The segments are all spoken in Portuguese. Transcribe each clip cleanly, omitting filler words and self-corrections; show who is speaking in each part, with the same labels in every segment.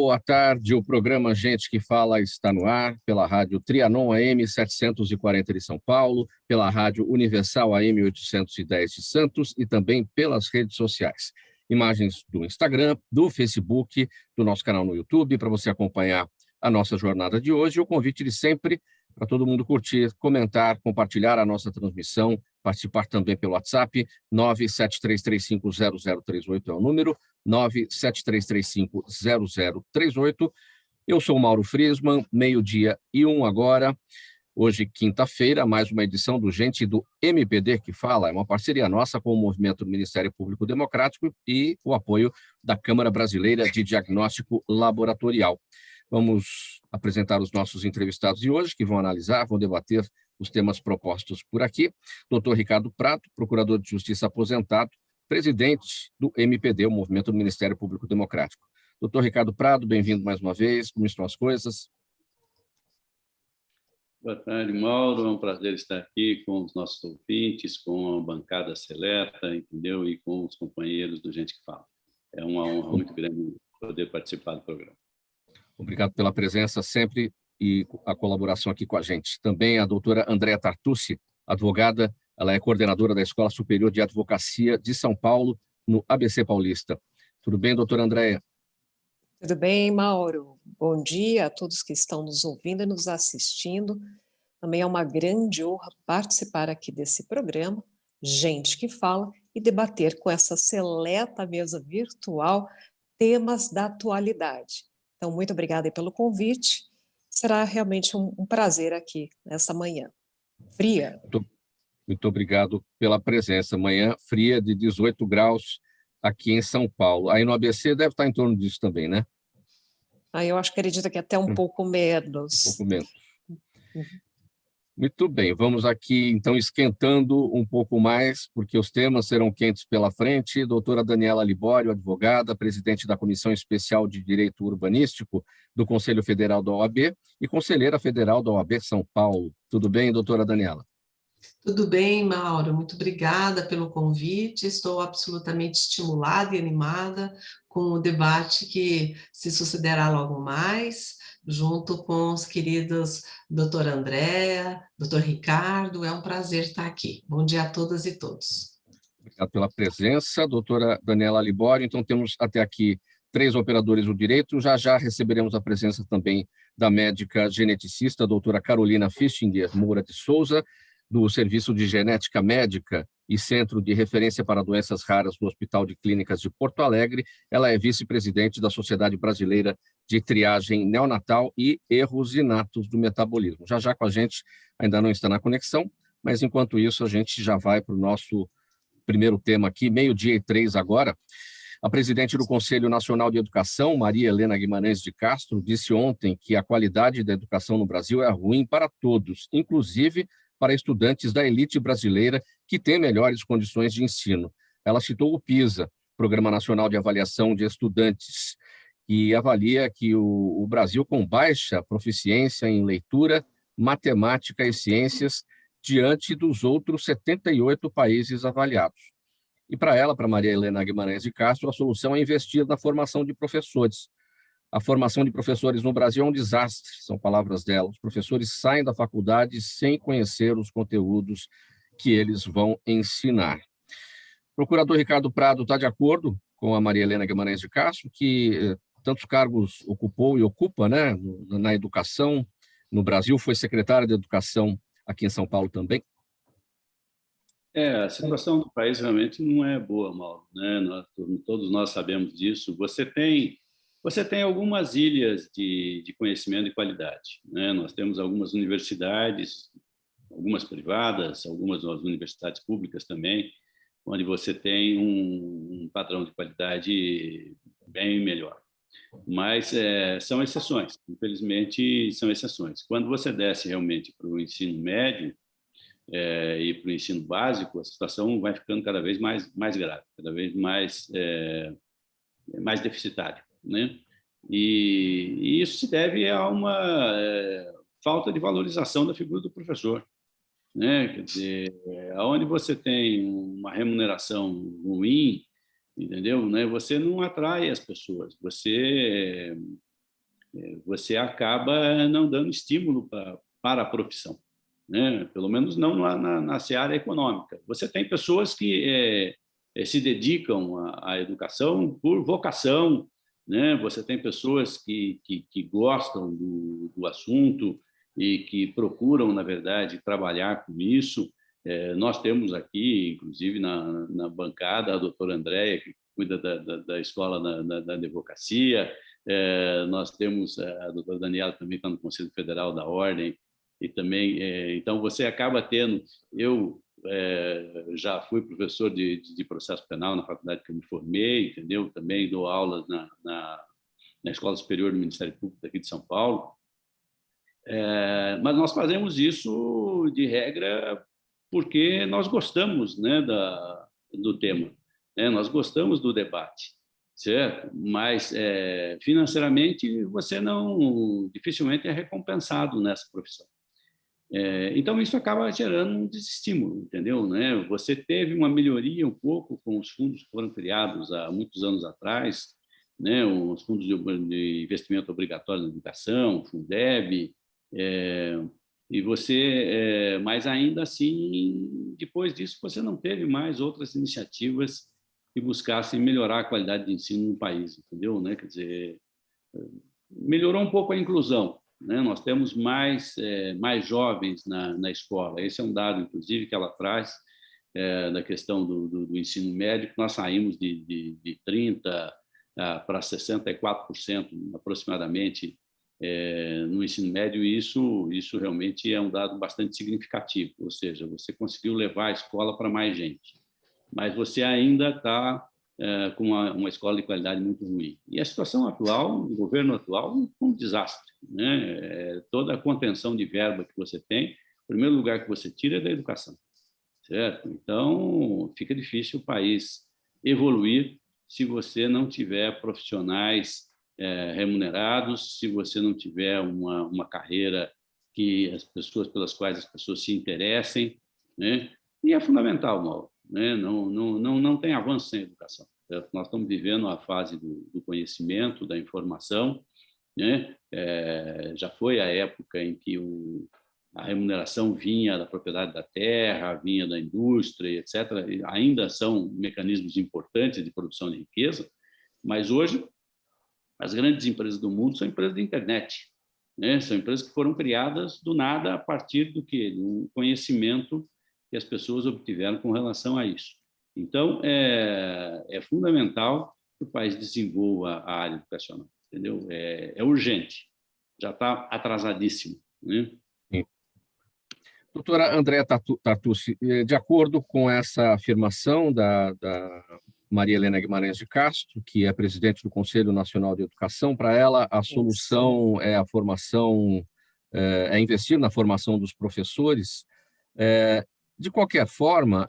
Speaker 1: boa tarde. O programa Gente que Fala está no ar pela rádio Trianon AM 740 de São Paulo, pela rádio Universal AM 810 de Santos e também pelas redes sociais. Imagens do Instagram, do Facebook, do nosso canal no YouTube, para você acompanhar a nossa jornada de hoje. O convite de sempre para todo mundo curtir, comentar, compartilhar a nossa transmissão, participar também pelo WhatsApp, 973350038 é o número, 973350038. Eu sou o Mauro Friesman, 12:01 agora. Hoje, quinta-feira, mais uma edição do Gente do MPD que Fala. É uma parceria nossa com o Movimento do Ministério Público Democrático e o apoio da Câmara Brasileira de Diagnóstico Laboratorial. Vamos apresentar os nossos entrevistados de hoje, que vão analisar, vão debater os temas propostos por aqui. Dr. Ricardo Prado, procurador de Justiça aposentado, presidente do MPD, o Movimento do Ministério Público Democrático. Dr. Ricardo Prado, bem-vindo mais uma vez. Como estão as coisas?
Speaker 2: Boa tarde, Mauro. É um prazer estar aqui com os nossos ouvintes, com a bancada seleta, entendeu? E com os companheiros do Gente que Fala. É uma honra muito grande poder participar do programa.
Speaker 1: Obrigado pela presença sempre e a colaboração aqui com a gente. Também a doutora Andréa Tartucci, advogada, ela é coordenadora da Escola Superior de Advocacia de São Paulo, no ABC Paulista. Tudo bem, doutora Andréa?
Speaker 3: Tudo bem, Mauro. Bom dia a todos que estão nos ouvindo e nos assistindo. Também é uma grande honra participar aqui desse programa, Gente que Fala, e debater com essa seleta mesa virtual temas da atualidade. Então, muito obrigada aí pelo convite. Será realmente um prazer aqui nessa manhã fria.
Speaker 1: Muito obrigado pela presença. Manhã fria de 18 graus aqui em São Paulo. Aí no ABC deve estar em torno disso também, né?
Speaker 3: Eu acho que acredito que até um pouco menos.
Speaker 1: Um pouco menos. Muito bem, vamos aqui então esquentando um pouco mais, porque os temas serão quentes pela frente. Doutora Daniela Libório, advogada, presidente da Comissão Especial de Direito Urbanístico do Conselho Federal da OAB e conselheira federal da OAB São Paulo. Tudo bem, doutora Daniela?
Speaker 4: Tudo bem, Mauro. Muito obrigada pelo convite. Estou absolutamente estimulada e animada com o debate que se sucederá logo mais, junto com os queridos doutora Andréa, doutor Ricardo. É um prazer estar aqui. Bom dia a todas e todos.
Speaker 1: Obrigado pela presença, doutora Daniela Libório. Então, temos até aqui 3 operadores do direito. Já já receberemos a presença também da médica geneticista, doutora Carolina Fistinger Moura de Souza, do Serviço de Genética Médica e Centro de Referência para Doenças Raras do Hospital de Clínicas de Porto Alegre. Ela é vice-presidente da Sociedade Brasileira de Triagem Neonatal e Erros Inatos do Metabolismo. Já já com a gente, ainda não está na conexão, mas enquanto isso a gente já vai para o nosso primeiro tema aqui, 12:03 agora. A presidente do Conselho Nacional de Educação, Maria Helena Guimarães de Castro, disse ontem que a qualidade da educação no Brasil é ruim para todos, inclusive para estudantes da elite brasileira que têm melhores condições de ensino. Ela citou o PISA, Programa Nacional de Avaliação de Estudantes, que avalia que o Brasil com baixa proficiência em leitura, matemática e ciências diante dos outros 78 países avaliados. E para ela, para Maria Helena Guimarães de Castro, a solução é investir na formação de professores. A formação de professores no Brasil é um desastre, são palavras dela. Os professores saem da faculdade sem conhecer os conteúdos que eles vão ensinar. O procurador Ricardo Prado está de acordo com a Maria Helena Guimarães de Castro, que tantos cargos ocupou e ocupa, né, na educação no Brasil, foi secretária de Educação aqui em São Paulo também.
Speaker 2: A situação do país realmente não é boa, Mauro, né? Todos nós sabemos disso. Você tem algumas ilhas de conhecimento e qualidade, né? Nós temos algumas universidades, algumas privadas, algumas universidades públicas também, onde você tem um padrão de qualidade bem melhor. Mas são exceções, infelizmente são exceções. Quando você desce realmente para o ensino médio e para o ensino básico, a situação vai ficando cada vez mais grave, cada vez mais deficitária, né? E isso se deve a uma falta de valorização da figura do professor, né? Quer dizer, onde você tem uma remuneração ruim, entendeu? Né? Você não atrai as pessoas, você você acaba não dando estímulo para a profissão, né? Pelo menos não na seara econômica. Você tem pessoas que se dedicam à educação por vocação, né? Você tem pessoas que gostam do assunto e que procuram, na verdade, trabalhar com isso. Nós temos aqui, inclusive, na bancada, a doutora Andréia, que cuida da escola da advocacia. Nós temos a doutora Daniela, também está no Conselho Federal da Ordem, e também, então, você acaba tendo... Eu já fui professor de processo penal na faculdade que eu me formei, entendeu? Também dou aulas na Escola Superior do Ministério Público daqui de São Paulo. Mas nós fazemos isso, de regra, porque nós gostamos, né, do tema, né? Nós gostamos do debate, certo? Mas financeiramente você dificilmente é recompensado nessa profissão. Então isso acaba gerando um desestímulo, entendeu, né? Você teve uma melhoria um pouco com os fundos que foram criados há muitos anos atrás, né? Os fundos de investimento obrigatório na educação, Fundeb, e você, mas ainda assim, depois disso, você não teve mais outras iniciativas que buscassem melhorar a qualidade de ensino no país, entendeu? Né? Quer dizer, melhorou um pouco a inclusão, né? Nós temos mais jovens na escola. Esse é um dado, inclusive, que ela traz da questão do ensino médio. Nós saímos de 30% para 64%, aproximadamente, no ensino médio, e isso realmente é um dado bastante significativo, ou seja, você conseguiu levar a escola para mais gente, mas você ainda está com uma escola de qualidade muito ruim. E a situação atual, o governo atual, é um desastre, né? Toda a contenção de verba que você tem, o primeiro lugar que você tira é da educação, certo? Então, fica difícil o país evoluir se você não tiver profissionais remunerados, se você não tiver uma carreira pelas quais as pessoas se interessem, né? E é fundamental, Mauro, né? Não tem avanço sem educação, certo? Nós estamos vivendo a fase do conhecimento, da informação, né? Já foi a época em que a remuneração vinha da propriedade da terra, vinha da indústria, etc. E ainda são mecanismos importantes de produção de riqueza, mas hoje as grandes empresas do mundo são empresas de internet, né? São empresas que foram criadas do nada a partir do quê? Do conhecimento que as pessoas obtiveram com relação a isso. Então, é fundamental que o país desenvolva a área educacional, entendeu? É urgente, já está atrasadíssimo, né?
Speaker 1: Sim. Doutora Andréa Tartucci, de acordo com essa afirmação da Maria Helena Guimarães de Castro, que é presidente do Conselho Nacional de Educação, para ela a solução é a formação, é investir na formação dos professores. De qualquer forma,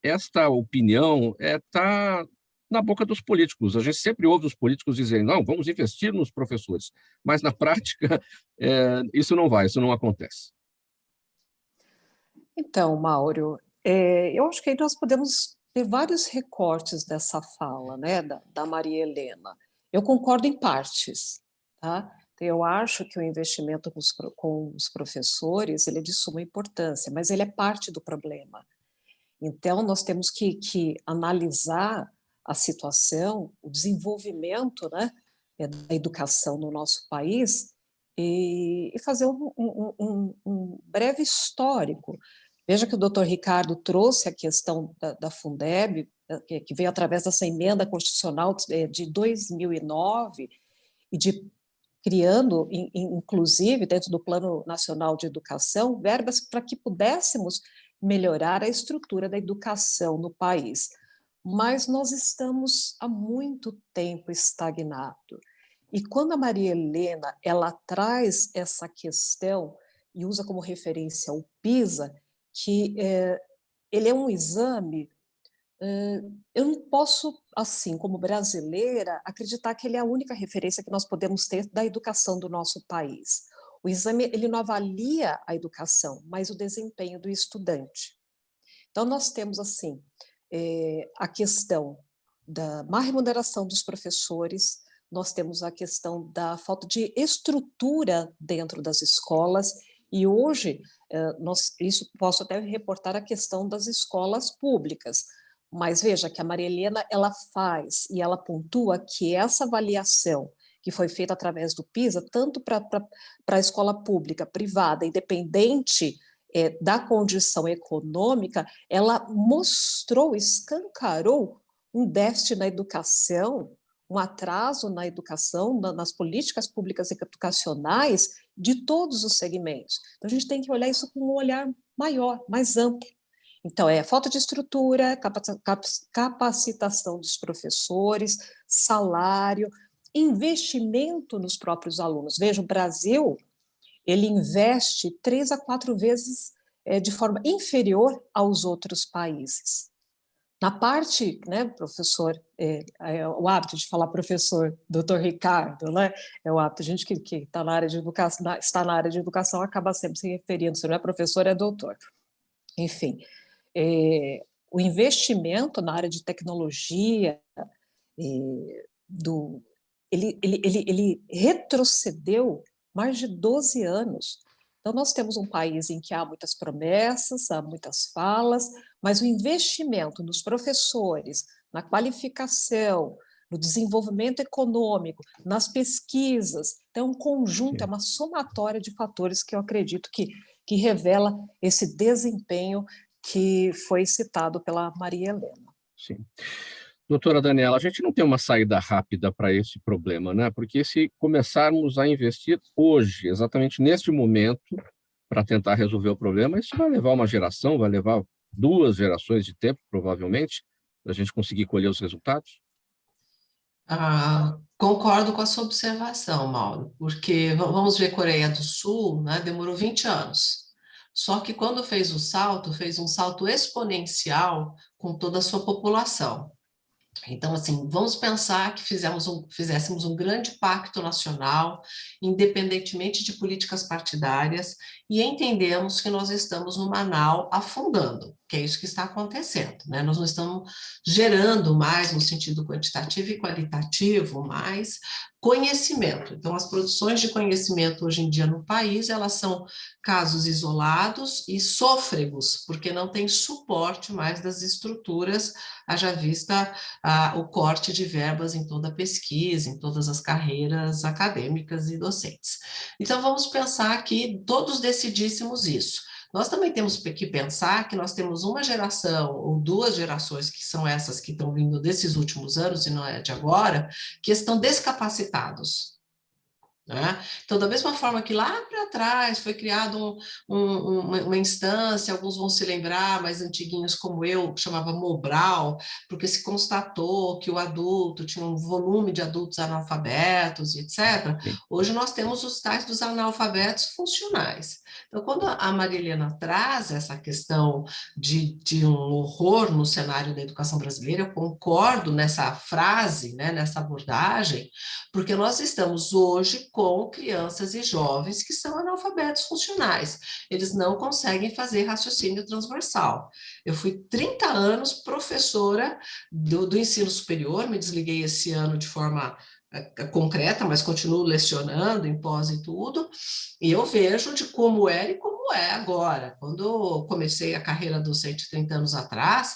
Speaker 1: esta opinião está na boca dos políticos. A gente sempre ouve os políticos dizerem, não, vamos investir nos professores, mas na prática isso não acontece.
Speaker 3: Então, Mauro, eu acho que aí nós podemos ter vários recortes dessa fala, né, da Maria Helena. Eu concordo em partes, tá? Eu acho que o investimento com os professores ele é de suma importância, mas ele é parte do problema. Então, nós temos que analisar a situação, o desenvolvimento, né, da educação no nosso país e fazer um breve histórico. Veja que o doutor Ricardo trouxe a questão da Fundeb, que veio através dessa emenda constitucional de 2009, e criando, inclusive, dentro do Plano Nacional de Educação, verbas para que pudéssemos melhorar a estrutura da educação no país. Mas nós estamos há muito tempo estagnados. E quando a Maria Helena ela traz essa questão e usa como referência o PISA, que ele é um exame, eu não posso, assim, como brasileira, acreditar que ele é a única referência que nós podemos ter da educação do nosso país. O exame ele não avalia a educação, mas o desempenho do estudante. Então, nós temos, assim, a questão da má remuneração dos professores, nós temos a questão da falta de estrutura dentro das escolas, e hoje, isso posso até reportar a questão das escolas públicas, mas veja que a Maria Helena, ela faz e ela pontua que essa avaliação que foi feita através do PISA, tanto para a escola pública, privada, independente da condição econômica, ela mostrou, escancarou um déficit na educação, um atraso na educação, nas políticas públicas educacionais de todos os segmentos. Então, a gente tem que olhar isso com um olhar maior, mais amplo. Então, falta de estrutura, capacitação dos professores, salário, investimento nos próprios alunos. Veja, o Brasil, ele investe 3 a 4 vezes de forma inferior aos outros países. Na parte, né, professor, o hábito de falar professor, doutor Ricardo, né, é o hábito, a gente que está na área de educação, está na área de educação, acaba sempre se referindo, se não é professor, é doutor. Enfim, o investimento na área de tecnologia, ele retrocedeu mais de 12 anos. Então, nós temos um país em que há muitas promessas, há muitas falas, mas o investimento nos professores, na qualificação, no desenvolvimento econômico, nas pesquisas, então, é um conjunto, é uma somatória de fatores que eu acredito que revela esse desempenho que foi citado pela Maria Helena.
Speaker 1: Sim. Doutora Daniela, a gente não tem uma saída rápida para esse problema, né? Porque se começarmos a investir hoje, exatamente neste momento, para tentar resolver o problema, isso vai levar uma geração, vai levar 2 gerações de tempo, provavelmente, para a gente conseguir colher os resultados?
Speaker 4: Concordo com a sua observação, Mauro, porque vamos ver Coreia do Sul, né? Demorou 20 anos. Só que quando fez um salto exponencial com toda a sua população. Então, assim, vamos pensar que fizéssemos um grande pacto nacional, independentemente de políticas partidárias, e entendemos que nós estamos numa nau afundando, que é isso que está acontecendo, né? Nós não estamos gerando mais, no sentido quantitativo e qualitativo, mais conhecimento. Então, as produções de conhecimento hoje em dia no país, elas são casos isolados e sôfregos, porque não tem suporte mais das estruturas, haja vista o corte de verbas em toda a pesquisa, em todas as carreiras acadêmicas e docentes. Então, vamos pensar que todos decidíssemos isso. Nós também temos que pensar que nós temos uma geração ou 2 gerações, que são essas que estão vindo desses últimos anos, e não é de agora, que estão descapacitados. Né? Então, da mesma forma que lá para trás foi criado uma instância, alguns vão se lembrar, mais antiguinhos como eu, que chamava Mobral, porque se constatou que o adulto tinha um volume de adultos analfabetos, etc. Hoje nós temos os tais dos analfabetos funcionais. Então, quando a Maria Helena traz essa questão de um horror no cenário da educação brasileira, eu concordo nessa frase, né, nessa abordagem, porque nós estamos hoje com crianças e jovens que são analfabetos funcionais. Eles não conseguem fazer raciocínio transversal. Eu fui 30 anos professora do ensino superior, me desliguei esse ano de forma concreta, mas continuo lecionando em pós e tudo, e eu vejo de como era e como é agora. Quando eu comecei a carreira docente 30 anos atrás,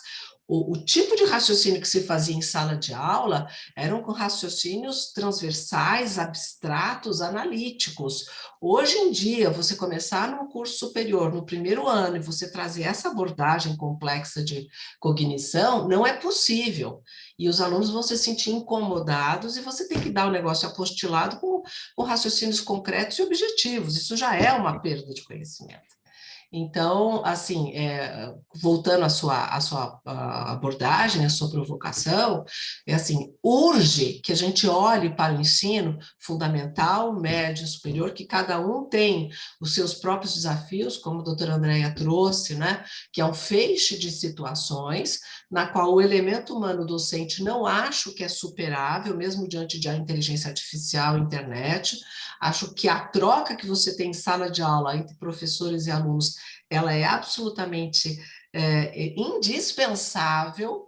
Speaker 4: o tipo de raciocínio que se fazia em sala de aula eram com raciocínios transversais, abstratos, analíticos. Hoje em dia, você começar num curso superior, no primeiro ano, e você trazer essa abordagem complexa de cognição, não é possível. E os alunos vão se sentir incomodados e você tem que dar o negócio apostilado com raciocínios concretos e objetivos. Isso já é uma perda de conhecimento. Então, assim, voltando à sua abordagem, à sua provocação, é assim, urge que a gente olhe para o ensino fundamental, médio, superior, que cada um tem os seus próprios desafios, como a doutora Andréia trouxe, né, que é um feixe de situações na qual o elemento humano docente não acho que é superável, mesmo diante de a inteligência artificial, internet. Acho que a troca que você tem em sala de aula entre professores e alunos, ela é absolutamente indispensável,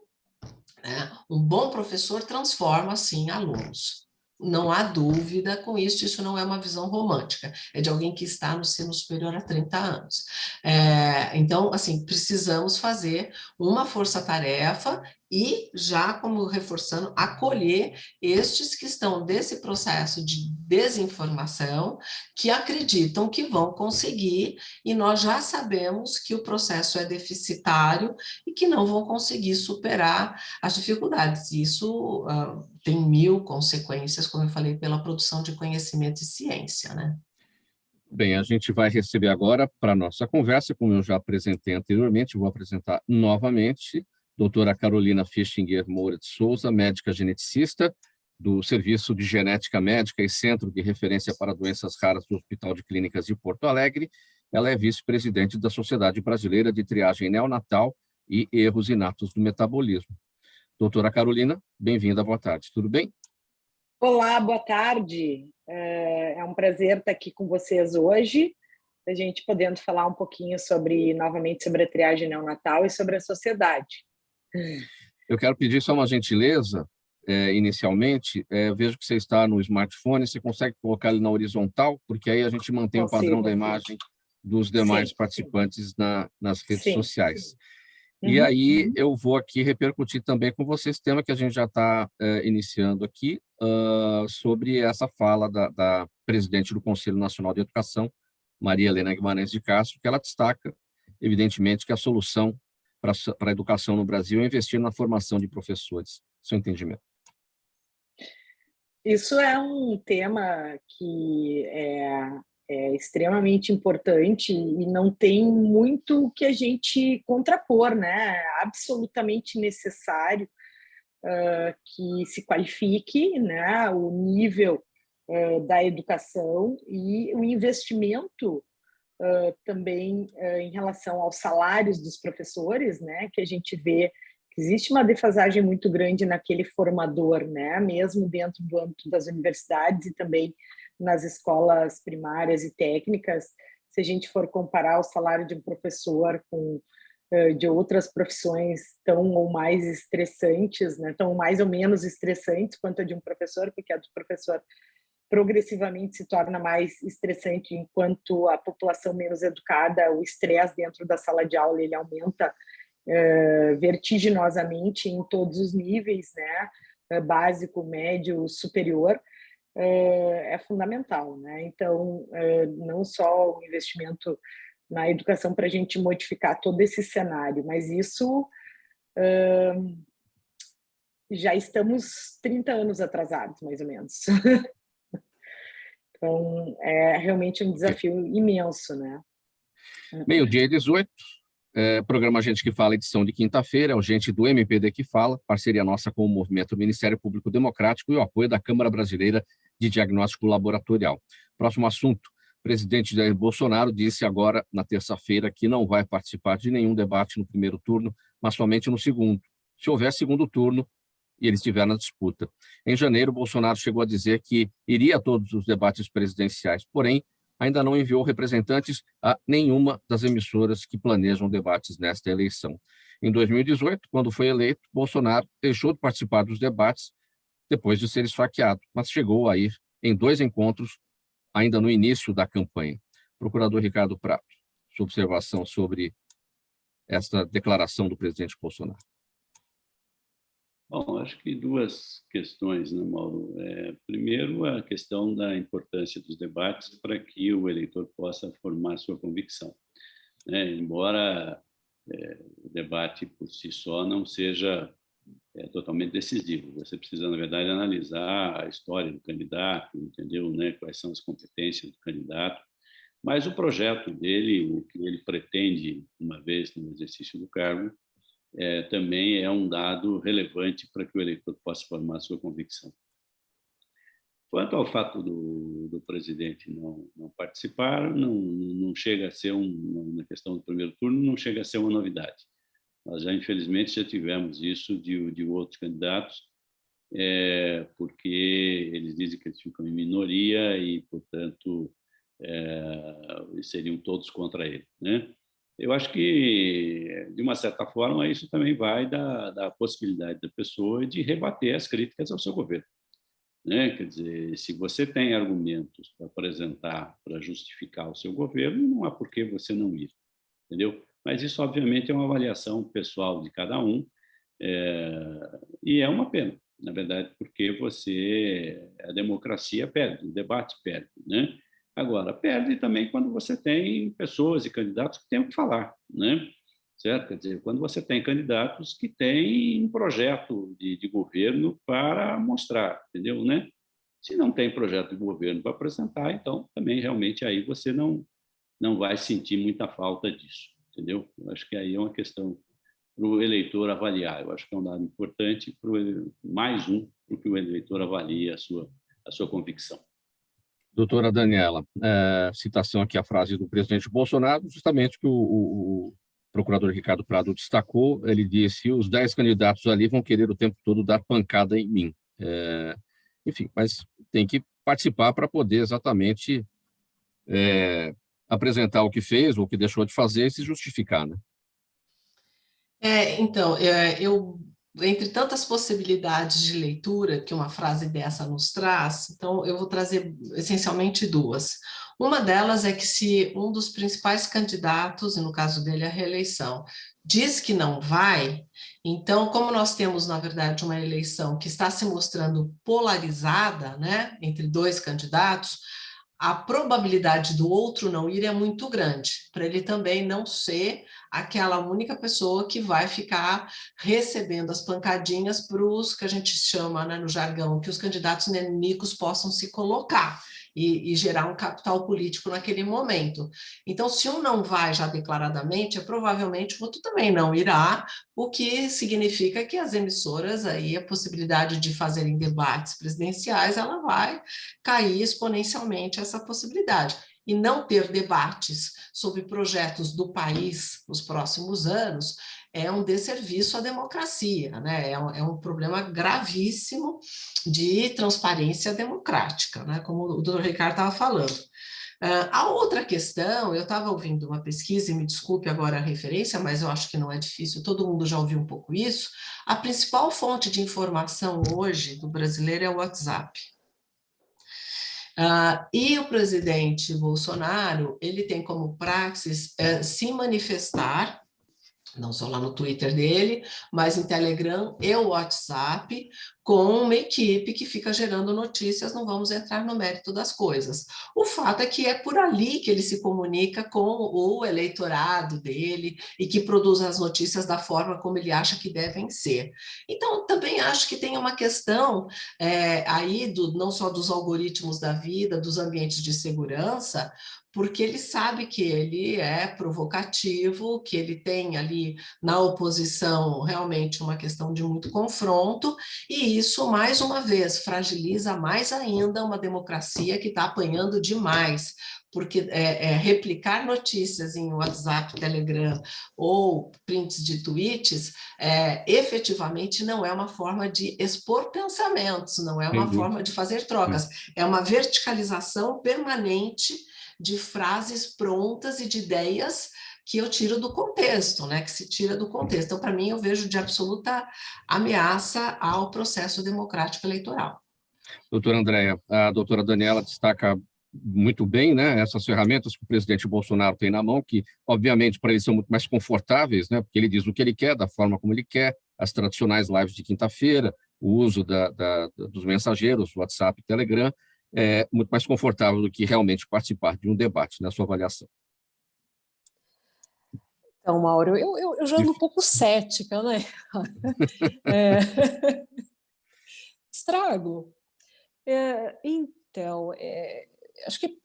Speaker 4: né? Um bom professor transforma, sim, alunos. não há dúvida com isso não é uma visão romântica, é de alguém que está no ensino superior há 30 anos. Então, assim, precisamos fazer uma força-tarefa e, já como reforçando, acolher estes que estão desse processo de desinformação, que acreditam que vão conseguir, e nós já sabemos que o processo é deficitário e que não vão conseguir superar as dificuldades. Isso tem 1000 consequências, como eu falei, pela produção de conhecimento e ciência, né?
Speaker 1: Bem, a gente vai receber agora para a nossa conversa, como eu já apresentei anteriormente, vou apresentar novamente, doutora Carolina Fichinger Moura de Souza, médica geneticista do Serviço de Genética Médica e Centro de Referência para Doenças Raras do Hospital de Clínicas de Porto Alegre. Ela é vice-presidente da Sociedade Brasileira de Triagem Neonatal e Erros Inatos do Metabolismo. Doutora Carolina, bem-vinda, boa tarde, tudo bem?
Speaker 5: Olá, boa tarde. É um prazer estar aqui com vocês hoje, a gente podendo falar um pouquinho novamente sobre a triagem neonatal e sobre a sociedade.
Speaker 1: Eu quero pedir só uma gentileza, inicialmente, vejo que você está no smartphone, você consegue colocar ele na horizontal, porque aí a gente mantém o padrão da imagem dos demais participantes nas redes sociais. E aí eu vou aqui repercutir também com você esse tema que a gente já está iniciando aqui, sobre essa fala da presidente do Conselho Nacional de Educação, Maria Helena Guimarães de Castro, que ela destaca, evidentemente, que a solução para a educação no Brasil é investir na formação de professores. Seu entendimento?
Speaker 5: Isso é um tema que é extremamente importante e não tem muito que a gente contrapor, né? É absolutamente necessário que se qualifique, né, o nível da educação e o investimento também em relação aos salários dos professores, né, que a gente vê que existe uma defasagem muito grande naquele formador, né, mesmo dentro do âmbito das universidades e também nas escolas primárias e técnicas. Se a gente for comparar o salário de um professor com de outras profissões tão ou mais estressantes, né, tão mais ou menos estressantes quanto a de um professor, porque a do professor progressivamente se torna mais estressante enquanto a população menos educada, o estresse dentro da sala de aula ele aumenta vertiginosamente em todos os níveis, né, básico, médio, superior, é fundamental, né? Então, não só o investimento na educação para a gente modificar todo esse cenário, mas isso já estamos 30 anos atrasados, mais ou menos. Então, é realmente um desafio imenso, né?
Speaker 1: Meio-dia e 18, programa Gente que Fala, edição de quinta-feira, é o Gente do MPD que Fala, parceria nossa com o Movimento Ministério Público Democrático e o apoio da Câmara Brasileira de Diagnóstico Laboratorial. Próximo assunto. O presidente Jair Bolsonaro disse agora, na terça-feira, que não vai participar de nenhum debate no primeiro turno, mas somente no segundo. Se houver segundo turno e ele estiver na disputa. Em janeiro, Bolsonaro chegou a dizer que iria a todos os debates presidenciais, porém, ainda não enviou representantes a nenhuma das emissoras que planejam debates nesta eleição. Em 2018, quando foi eleito, Bolsonaro deixou de participar dos debates depois de ser esfaqueado, mas chegou a ir em 2 encontros ainda no início da campanha. Procurador Ricardo Prado, sua observação sobre esta declaração do presidente Bolsonaro.
Speaker 2: Bom, acho que 2 questões, né, Mauro? Primeiro, a questão da importância dos debates para que o eleitor possa formar sua convicção. Embora o debate por si só não seja totalmente decisivo, você precisa, na verdade, analisar a história do candidato, entendeu, né, quais são as competências do candidato, mas o projeto dele, o que ele pretende, uma vez no exercício do cargo, também é um dado relevante para que o eleitor possa formar sua convicção. Quanto ao fato do presidente não participar, não chega a ser na questão do primeiro turno, não chega a ser uma novidade. Nós já, infelizmente, já tivemos isso de outros candidatos, porque eles dizem que eles ficam em minoria e, portanto, seriam todos contra ele, né? Eu acho que, de uma certa forma, isso também vai da possibilidade da pessoa de rebater as críticas ao seu governo. né? Quer dizer, se você tem argumentos para apresentar, para justificar o seu governo, não há por que você não ir, entendeu? Mas isso, obviamente, é uma avaliação pessoal de cada um, e é uma pena, na verdade, porque a democracia perde, o debate perde, né? Agora, perde também quando você tem pessoas e candidatos que têm o que falar, né? Certo? Quer dizer, quando você tem candidatos que têm um projeto de governo para mostrar, entendeu, né? Se não tem projeto de governo para apresentar, então também realmente aí você não vai sentir muita falta disso, entendeu? Eu acho que aí é uma questão para o eleitor avaliar. Eu acho que é um dado importante mais um para que o eleitor avalie a sua convicção.
Speaker 1: Doutora Daniela, citação aqui a frase do presidente Bolsonaro, justamente que o procurador Ricardo Prado destacou, ele disse: os 10 candidatos ali vão querer o tempo todo dar pancada em mim. Enfim, mas tem que participar para poder exatamente apresentar o que fez, ou o que deixou de fazer e se justificar, né?
Speaker 4: Então, entre tantas possibilidades de leitura que uma frase dessa nos traz, então eu vou trazer essencialmente duas. Uma delas é que se um dos principais candidatos, e no caso dele a reeleição, diz que não vai, então como nós temos, na verdade, uma eleição que está se mostrando polarizada, né, entre dois candidatos, a probabilidade do outro não ir é muito grande, para ele também não ser aquela única pessoa que vai ficar recebendo as pancadinhas para os que a gente chama, né, no jargão, que os candidatos inimigos possam se colocar e gerar um capital político naquele momento. Então, se um não vai já declaradamente, provavelmente o outro também não irá, o que significa que as emissoras, aí a possibilidade de fazerem debates presidenciais, ela vai cair exponencialmente essa possibilidade. E não ter debates sobre projetos do país nos próximos anos é um desserviço à democracia, né? É um problema gravíssimo de transparência democrática, né? Como o doutor Ricardo estava falando. A outra questão, eu estava ouvindo uma pesquisa, e me desculpe agora a referência, mas eu acho que não é difícil, todo mundo já ouviu um pouco isso. A principal fonte de informação hoje do brasileiro é o WhatsApp. E o presidente Bolsonaro, ele tem como praxis se manifestar, não só lá no Twitter dele, mas em Telegram e WhatsApp, com uma equipe que fica gerando notícias, não vamos entrar no mérito das coisas. O fato é que é por ali que ele se comunica com o eleitorado dele e que produz as notícias da forma como ele acha que devem ser. Então, também acho que tem uma questão aí, não só dos algoritmos da vida, dos ambientes de segurança, porque ele sabe que ele é provocativo, que ele tem ali na oposição realmente uma questão de muito confronto, e isso, mais uma vez, fragiliza mais ainda uma democracia que está apanhando demais, porque replicar notícias em WhatsApp, Telegram ou prints de tweets, efetivamente não é uma forma de expor pensamentos, não é uma forma de fazer trocas, é uma verticalização permanente de frases prontas e de ideias que eu tiro do contexto, né? Que se tira do contexto. Então, para mim, eu vejo de absoluta ameaça ao processo democrático eleitoral.
Speaker 1: Doutora Andréia, a doutora Daniela destaca muito bem, né, essas ferramentas que o presidente Bolsonaro tem na mão, que, obviamente, para ele são muito mais confortáveis, né, porque ele diz o que ele quer, da forma como ele quer, as tradicionais lives de quinta-feira, o uso dos mensageiros, WhatsApp, Telegram, é muito mais confortável do que realmente participar de um debate, na sua avaliação.
Speaker 3: Então, Mauro, eu já ando um pouco cética, né? Estrago. Então, acho que,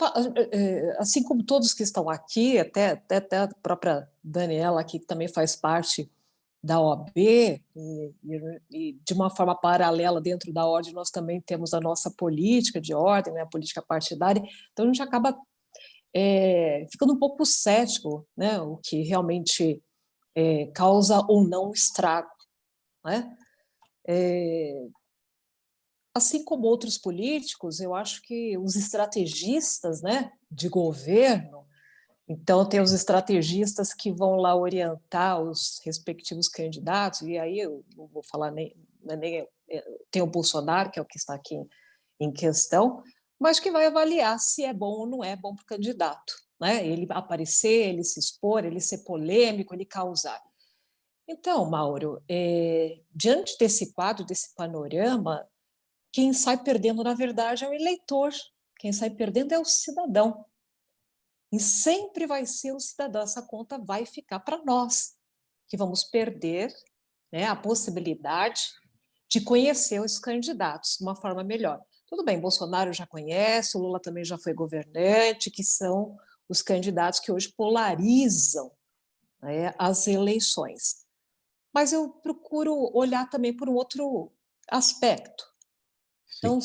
Speaker 3: assim como todos que estão aqui, até a própria Daniela, que também faz parte da OAB, e de uma forma paralela dentro da ordem nós também temos a nossa política de ordem, né, a política partidária, então a gente acaba ficando um pouco cético, né, o que realmente causa ou não estrago, né? Assim como outros políticos, eu acho que os estrategistas, né, de governo, então tem os estrategistas que vão lá orientar os respectivos candidatos, e aí eu não vou falar tem o Bolsonaro, que é o que está aqui em questão, mas que vai avaliar se é bom ou não é bom para o candidato, né? Ele aparecer, ele se expor, ele ser polêmico, ele causar. Então, Mauro, diante desse quadro, desse panorama, quem sai perdendo, na verdade, é o eleitor. Quem sai perdendo é o cidadão. E sempre vai ser o cidadão. Essa conta vai ficar para nós, que vamos perder, né, a possibilidade de conhecer os candidatos de uma forma melhor. Tudo bem, Bolsonaro já conhece, o Lula também já foi governante, que são os candidatos que hoje polarizam, né, as eleições. Mas eu procuro olhar também por um outro aspecto. Então,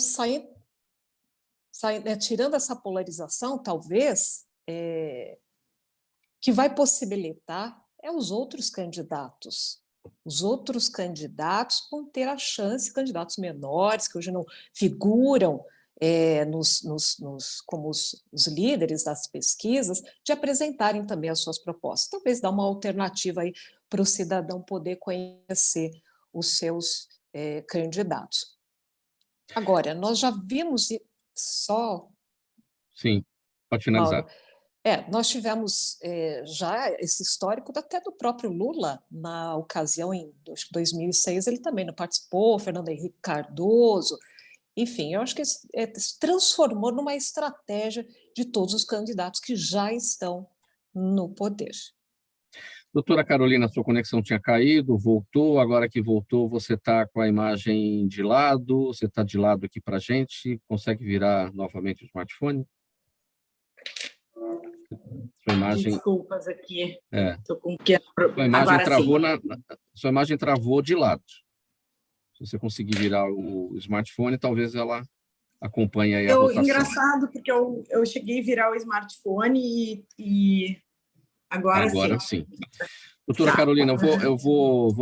Speaker 3: tirando essa polarização, talvez, que vai possibilitar os outros candidatos. Os outros candidatos vão ter a chance, candidatos menores, que hoje não figuram como os líderes das pesquisas, de apresentarem também as suas propostas. Talvez dar uma alternativa aí para o cidadão poder conhecer os seus candidatos. Agora, nós já vimos só...
Speaker 1: Sim, pode finalizar.
Speaker 3: Mauro, nós tivemos já esse histórico até do próprio Lula, na ocasião, em 2006, ele também não participou, Fernando Henrique Cardoso, enfim, eu acho que se transformou numa estratégia de todos os candidatos que já estão no poder.
Speaker 1: Doutora Carolina, sua conexão tinha caído, voltou, agora que voltou, você está com a imagem de lado, você está de lado aqui para a gente, consegue virar novamente o smartphone? Sua imagem...
Speaker 5: Desculpas aqui.
Speaker 1: Estou
Speaker 5: com um pequeno problema.
Speaker 1: Sua imagem travou de lado. Se você conseguir virar o smartphone, talvez ela acompanhe aí a votação.
Speaker 5: Engraçado, porque eu cheguei a virar o smartphone e agora
Speaker 1: sim. Doutora Carolina,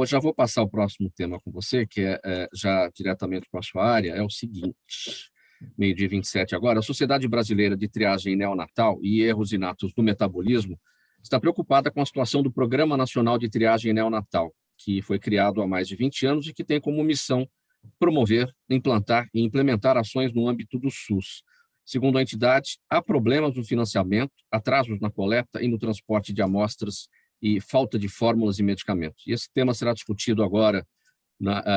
Speaker 1: já vou passar o próximo tema com você, que é já diretamente com a sua área, é o seguinte... meio-dia 27 agora, a Sociedade Brasileira de Triagem Neonatal e Erros Inatos do Metabolismo está preocupada com a situação do Programa Nacional de Triagem Neonatal, que foi criado há mais de 20 anos e que tem como missão promover, implantar e implementar ações no âmbito do SUS. Segundo a entidade, há problemas no financiamento, atrasos na coleta e no transporte de amostras e falta de fórmulas e medicamentos. E esse tema será discutido agora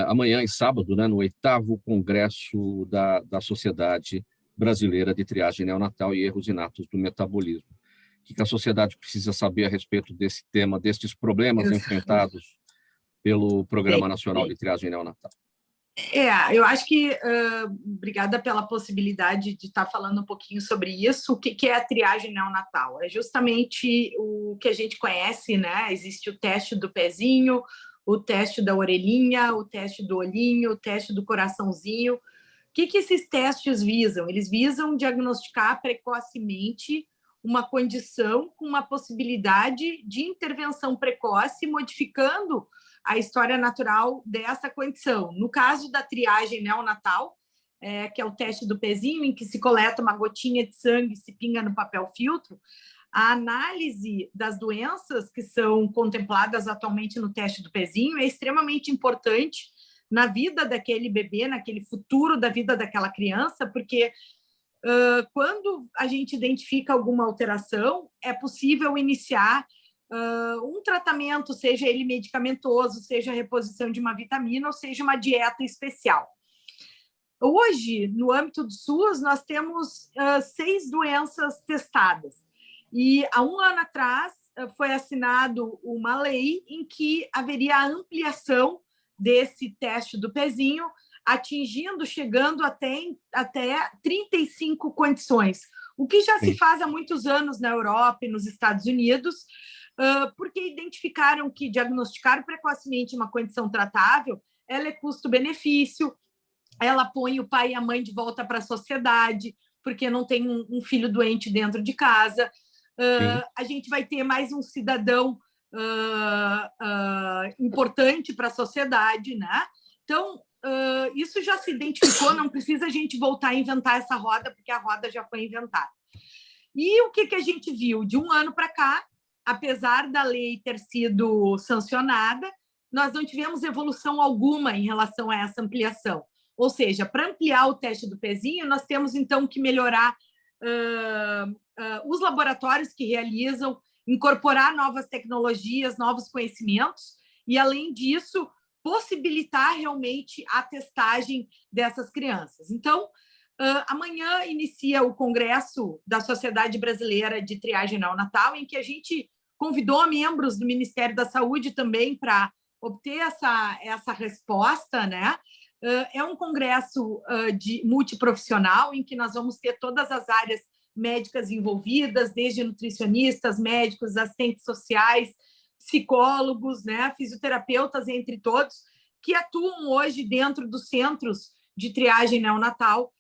Speaker 1: amanhã e sábado, né, no 8º Congresso da Sociedade Brasileira de Triagem Neonatal e Erros Inatos do Metabolismo. O que a sociedade precisa saber a respeito desse tema, destes problemas enfrentados pelo Programa Nacional de Triagem Neonatal?
Speaker 5: Eu acho que, obrigada pela possibilidade de estar falando um pouquinho sobre isso. O que é a triagem neonatal? É justamente o que a gente conhece, né? Existe o teste do pezinho, o teste da orelhinha, o teste do olhinho, o teste do coraçãozinho. O que esses testes visam? Eles visam diagnosticar precocemente uma condição com uma possibilidade de intervenção precoce, modificando a história natural dessa condição. No caso da triagem neonatal, que é o teste do pezinho, em que se coleta uma gotinha de sangue e se pinga no papel filtro, a análise das doenças que são contempladas atualmente no teste do pezinho é extremamente importante na vida daquele bebê, naquele futuro da vida daquela criança, porque quando a gente identifica alguma alteração, é possível iniciar um tratamento, seja ele medicamentoso, seja a reposição de uma vitamina, ou seja uma dieta especial. Hoje, no âmbito do SUS, nós temos 6 doenças testadas. E, há um ano atrás, foi assinado uma lei em que haveria a ampliação desse teste do pezinho, chegando até 35 condições, o que já se faz há muitos anos na Europa e nos Estados Unidos, porque identificaram que diagnosticar precocemente uma condição tratável, ela é custo-benefício, ela põe o pai e a mãe de volta para a sociedade, porque não tem um filho doente dentro de casa. A gente vai ter mais um cidadão importante para a sociedade, né? Então, isso já se identificou, não precisa a gente voltar a inventar essa roda, porque a roda já foi inventada. E o que a gente viu? De um ano para cá, apesar da lei ter sido sancionada, nós não tivemos evolução alguma em relação a essa ampliação. Ou seja, para ampliar o teste do pezinho, nós temos, então, que melhorar os laboratórios que realizam, incorporar novas tecnologias, novos conhecimentos e, além disso, possibilitar realmente a testagem dessas crianças. Então, amanhã inicia o Congresso da Sociedade Brasileira de Triagem Neonatal, em que a gente convidou membros do Ministério da Saúde também para obter essa resposta, né? É um congresso multiprofissional, em que nós vamos ter todas as áreas médicas envolvidas, desde nutricionistas, médicos, assistentes sociais, psicólogos, né, fisioterapeutas, entre todos, que atuam hoje dentro dos centros de triagem neonatal,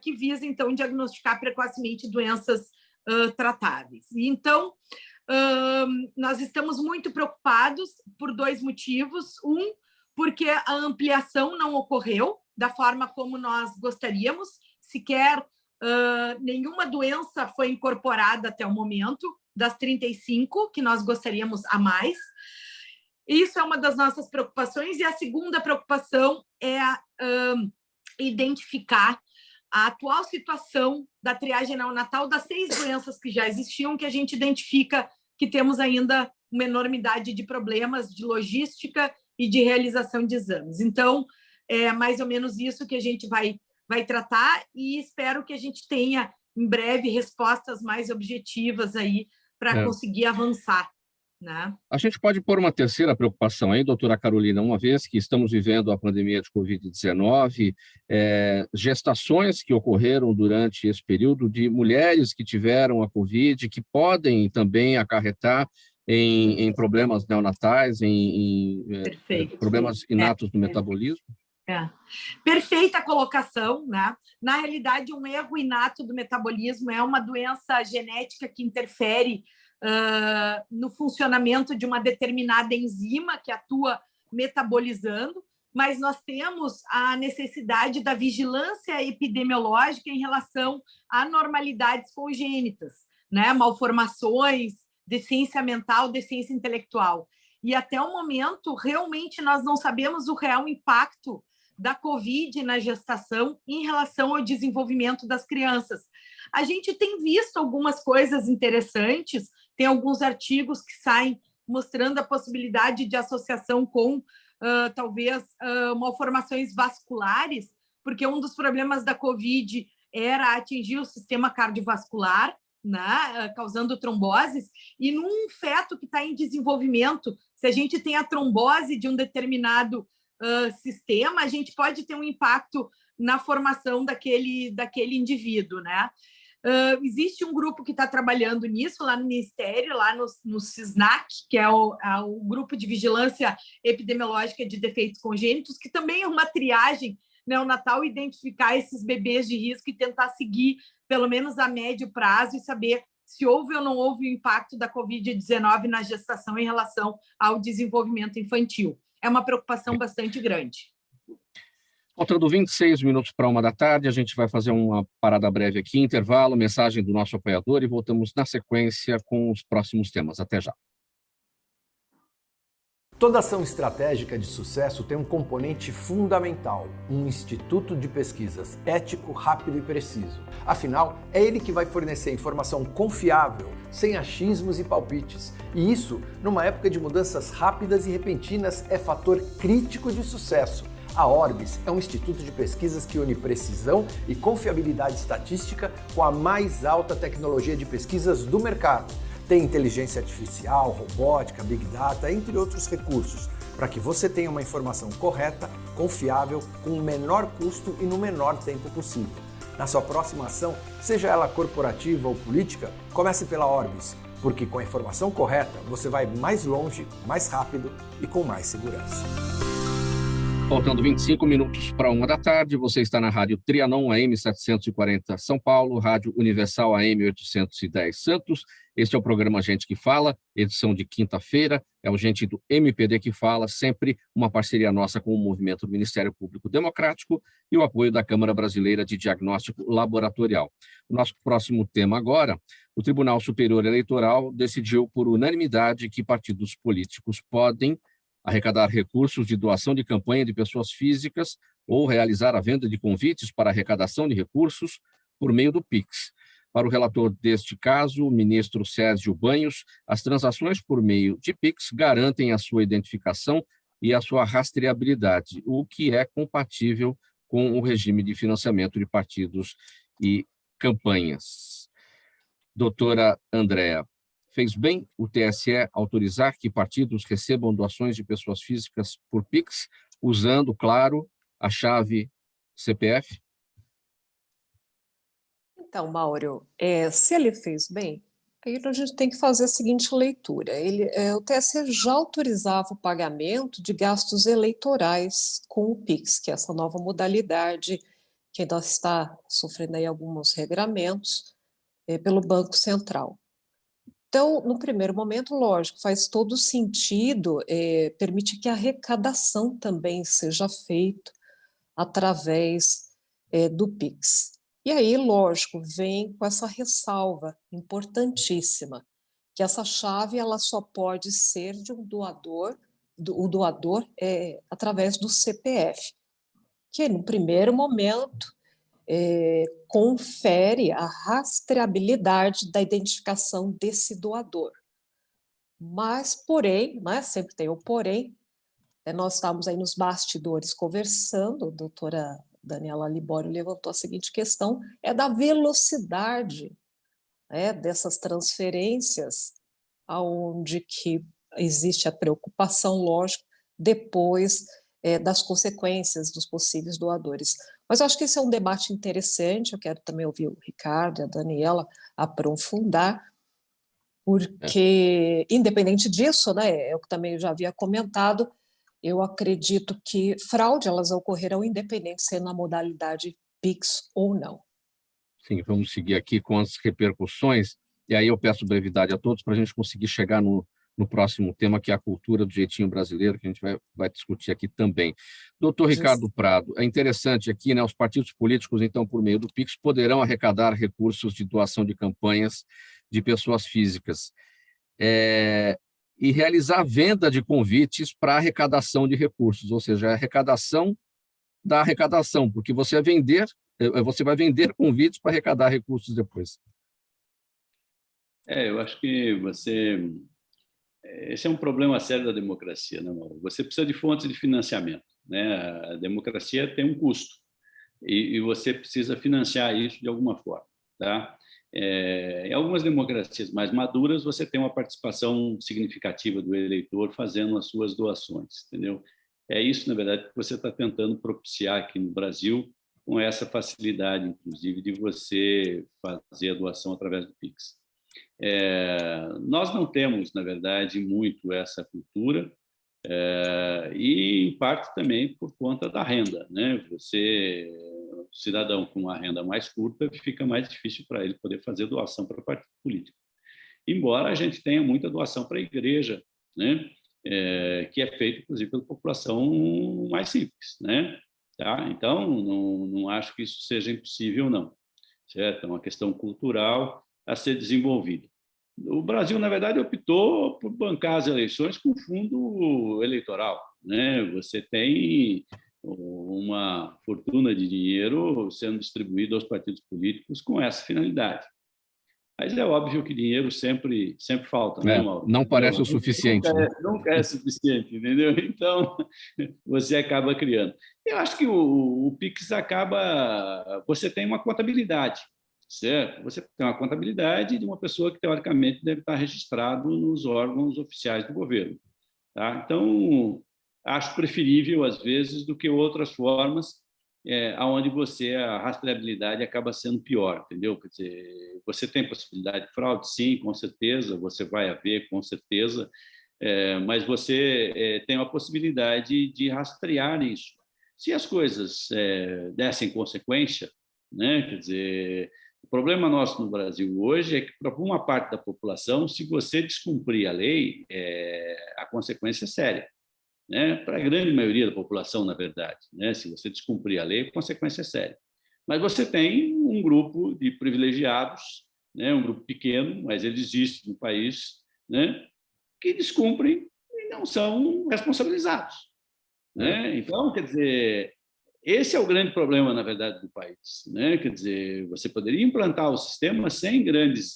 Speaker 5: que visa, então, diagnosticar precocemente doenças tratáveis. Então, nós estamos muito preocupados por 2 motivos. Um, porque a ampliação não ocorreu da forma como nós gostaríamos, sequer nenhuma doença foi incorporada até o momento, das 35 que nós gostaríamos a mais. Isso é uma das nossas preocupações. E a segunda preocupação é identificar a atual situação da triagem neonatal das 6 doenças que já existiam, que a gente identifica que temos ainda uma enormidade de problemas de logística e de realização de exames. Então, é mais ou menos isso que a gente vai tratar e espero que a gente tenha, em breve, respostas mais objetivas aí para conseguir avançar, né?
Speaker 1: A gente pode pôr uma terceira preocupação aí, doutora Carolina, uma vez que estamos vivendo a pandemia de Covid-19, gestações que ocorreram durante esse período de mulheres que tiveram a Covid, que podem também acarretar em problemas neonatais, em problemas inatos do metabolismo?
Speaker 5: Perfeita colocação, né? Na realidade, um erro inato do metabolismo é uma doença genética que interfere no funcionamento de uma determinada enzima que atua metabolizando, mas nós temos a necessidade da vigilância epidemiológica em relação a anormalidades congênitas, né? Malformações, deficiência mental, deficiência intelectual. E até o momento, realmente, nós não sabemos o real impacto da Covid na gestação em relação ao desenvolvimento das crianças. A gente tem visto algumas coisas interessantes, tem alguns artigos que saem mostrando a possibilidade de associação com, talvez, malformações vasculares, porque um dos problemas da Covid era atingir o sistema cardiovascular, né, causando tromboses, e num feto que está em desenvolvimento, se a gente tem a trombose de um determinado sistema, a gente pode ter um impacto na formação daquele indivíduo, né? Existe um grupo que está trabalhando nisso lá no Ministério, lá no CISNAC, que é o Grupo de Vigilância Epidemiológica de Defeitos Congênitos, que também é uma triagem neonatal, identificar esses bebês de risco e tentar seguir, pelo menos a médio prazo, e saber se houve ou não houve o impacto da Covid-19 na gestação em relação ao desenvolvimento infantil. É uma preocupação bastante grande.
Speaker 1: Faltando 26 minutos para 13h, a gente vai fazer uma parada breve aqui, intervalo, mensagem do nosso apoiador e voltamos na sequência com os próximos temas. Até já.
Speaker 6: Toda ação estratégica de sucesso tem um componente fundamental, um instituto de pesquisas ético, rápido e preciso. Afinal, é ele que vai fornecer informação confiável, sem achismos e palpites. E isso, numa época de mudanças rápidas e repentinas, é fator crítico de sucesso. A Orbis é um instituto de pesquisas que une precisão e confiabilidade estatística com a mais alta tecnologia de pesquisas do mercado. Tem inteligência artificial, robótica, big data, entre outros recursos, para que você tenha uma informação correta, confiável, com o menor custo e no menor tempo possível. Na sua próxima ação, seja ela corporativa ou política, comece pela Orbis, porque com a informação correta você vai mais longe, mais rápido e com mais segurança.
Speaker 1: Faltando 25 minutos para 13h, você está na Rádio Trianon AM 740 São Paulo, Rádio Universal AM 810 Santos. Este é o programa Gente que Fala, edição de quinta-feira. É o Gente do MPD que Fala, sempre uma parceria nossa com o Movimento do Ministério Público Democrático e o apoio da Câmara Brasileira de Diagnóstico Laboratorial. O nosso próximo tema agora, o Tribunal Superior Eleitoral decidiu por unanimidade que partidos políticos podem arrecadar recursos de doação de campanha de pessoas físicas ou realizar a venda de convites para arrecadação de recursos por meio do PIX. Para o relator deste caso, o ministro Sérgio Banhos, as transações por meio de PIX garantem a sua identificação e a sua rastreabilidade, o que é compatível com o regime de financiamento de partidos e campanhas. Doutora Andréa, fez bem o TSE autorizar que partidos recebam doações de pessoas físicas por PIX, usando, claro, a chave CPF?
Speaker 3: Então, Mauro, se ele fez bem, aí a gente tem que fazer a seguinte leitura. O TSE já autorizava o pagamento de gastos eleitorais com o PIX, que é essa nova modalidade que ainda está sofrendo aí alguns regramentos pelo Banco Central. Então, no primeiro momento, lógico, faz todo sentido permitir que a arrecadação também seja feita através do PIX. E aí, lógico, vem com essa ressalva importantíssima, que essa chave ela só pode ser de um doador, o doador através do CPF, que no primeiro momento confere a rastreabilidade da identificação desse doador. Mas, porém, né, sempre tem o porém, nós estávamos aí nos bastidores conversando, a doutora Daniela Libório levantou a seguinte questão, da velocidade dessas transferências, onde que existe a preocupação, lógico, depois das consequências dos possíveis doadores. Mas eu acho que esse é um debate interessante, eu quero também ouvir o Ricardo e a Daniela aprofundar, porque, independente disso, né, eu também já havia comentado, eu acredito que fraude elas ocorrerão independente se é na modalidade PIX ou não.
Speaker 1: Sim, vamos seguir aqui com as repercussões, e aí eu peço brevidade a todos para a gente conseguir chegar no próximo tema, que é a cultura do jeitinho brasileiro, que a gente vai discutir aqui também. Doutor Ricardo Prado, é interessante aqui, né, os partidos políticos, então, por meio do PIX, poderão arrecadar recursos de doação de campanhas de pessoas físicas e realizar venda de convites para arrecadação de recursos, ou seja, a arrecadação da arrecadação, porque você vai vender convites para arrecadar recursos depois.
Speaker 2: Eu acho que esse é um problema sério da democracia, né, Mauro? Você precisa de fontes de financiamento, né? A democracia tem um custo e você precisa financiar isso de alguma forma, tá? Em algumas democracias mais maduras, você tem uma participação significativa do eleitor fazendo as suas doações, entendeu? É isso, na verdade, que você está tentando propiciar aqui no Brasil, com essa facilidade, inclusive, de você fazer a doação através do PIX. Nós não temos, na verdade, muito essa cultura, e, em parte, também por conta da renda, né? Cidadão com uma renda mais curta, fica mais difícil para ele poder fazer doação para partido político. Embora a gente tenha muita doação para a igreja, né? Que é feita, inclusive, pela população mais simples, né? Tá? Então, não acho que isso seja impossível, não. Certo? É uma questão cultural a ser desenvolvida. O Brasil, na verdade, optou por bancar as eleições com fundo eleitoral, né? Você tem uma fortuna de dinheiro sendo distribuído aos partidos políticos com essa finalidade. Mas é óbvio que dinheiro sempre falta, né, Mauro?
Speaker 1: Não parece o suficiente.
Speaker 2: Nunca é suficiente, entendeu? Então, você acaba criando. Eu acho que o PIX acaba... Você tem uma contabilidade, certo? Você tem uma contabilidade de uma pessoa que, teoricamente, deve estar registrado nos órgãos oficiais do governo. Tá? Então, acho preferível, às vezes, do que outras formas onde a rastreabilidade acaba sendo pior, entendeu? Quer dizer, você tem possibilidade de fraude? Sim, com certeza, você vai haver, com certeza, mas você tem a possibilidade de rastrear isso. Se as coisas dessem consequência, né? Quer dizer, o problema nosso no Brasil hoje é que, para uma parte da população, se você descumprir a lei, a consequência é séria. Né? Para a grande maioria da população, na verdade, né? Se você descumprir a lei, a consequência é séria. Mas você tem um grupo de privilegiados, né? Um grupo pequeno, mas ele existe no país, né? Que descumprem e não são responsabilizados. Né? Então, quer dizer, esse é o grande problema, na verdade, do país, né? Quer dizer, você poderia implantar o sistema sem grandes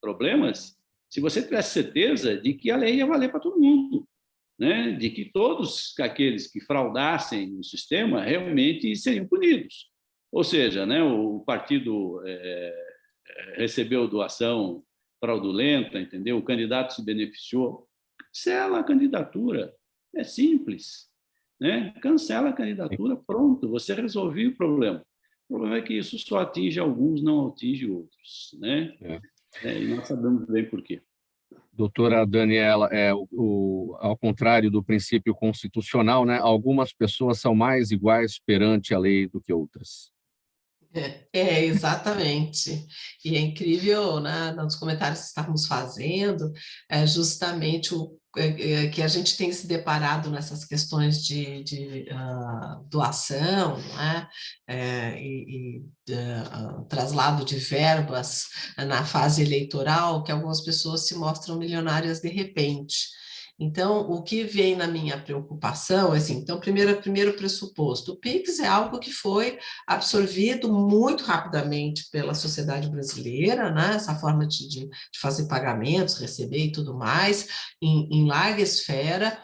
Speaker 2: problemas se você tivesse certeza de que a lei ia valer para todo mundo, né? De que todos aqueles que fraudassem o sistema realmente seriam punidos. Ou seja, né, o partido recebeu doação fraudulenta, entendeu? O candidato se beneficiou. Cancela a candidatura. É simples, né? Cancela a candidatura, pronto, você resolveu o problema. O problema é que isso só atinge alguns, não atinge outros, né? E nós sabemos bem por quê.
Speaker 1: Doutora Daniela, ao contrário do princípio constitucional, né, algumas pessoas são mais iguais perante a lei do que outras.
Speaker 4: Exatamente. E é incrível, né, nos comentários que estávamos fazendo, justamente que a gente tem se deparado nessas questões de doação, né, traslado de verbas na fase eleitoral, que algumas pessoas se mostram milionárias de repente. Então, o que vem na minha preocupação é assim, então, primeiro pressuposto, o PIX é algo que foi absorvido muito rapidamente pela sociedade brasileira, né? Essa forma de fazer pagamentos, receber e tudo mais, em larga esfera.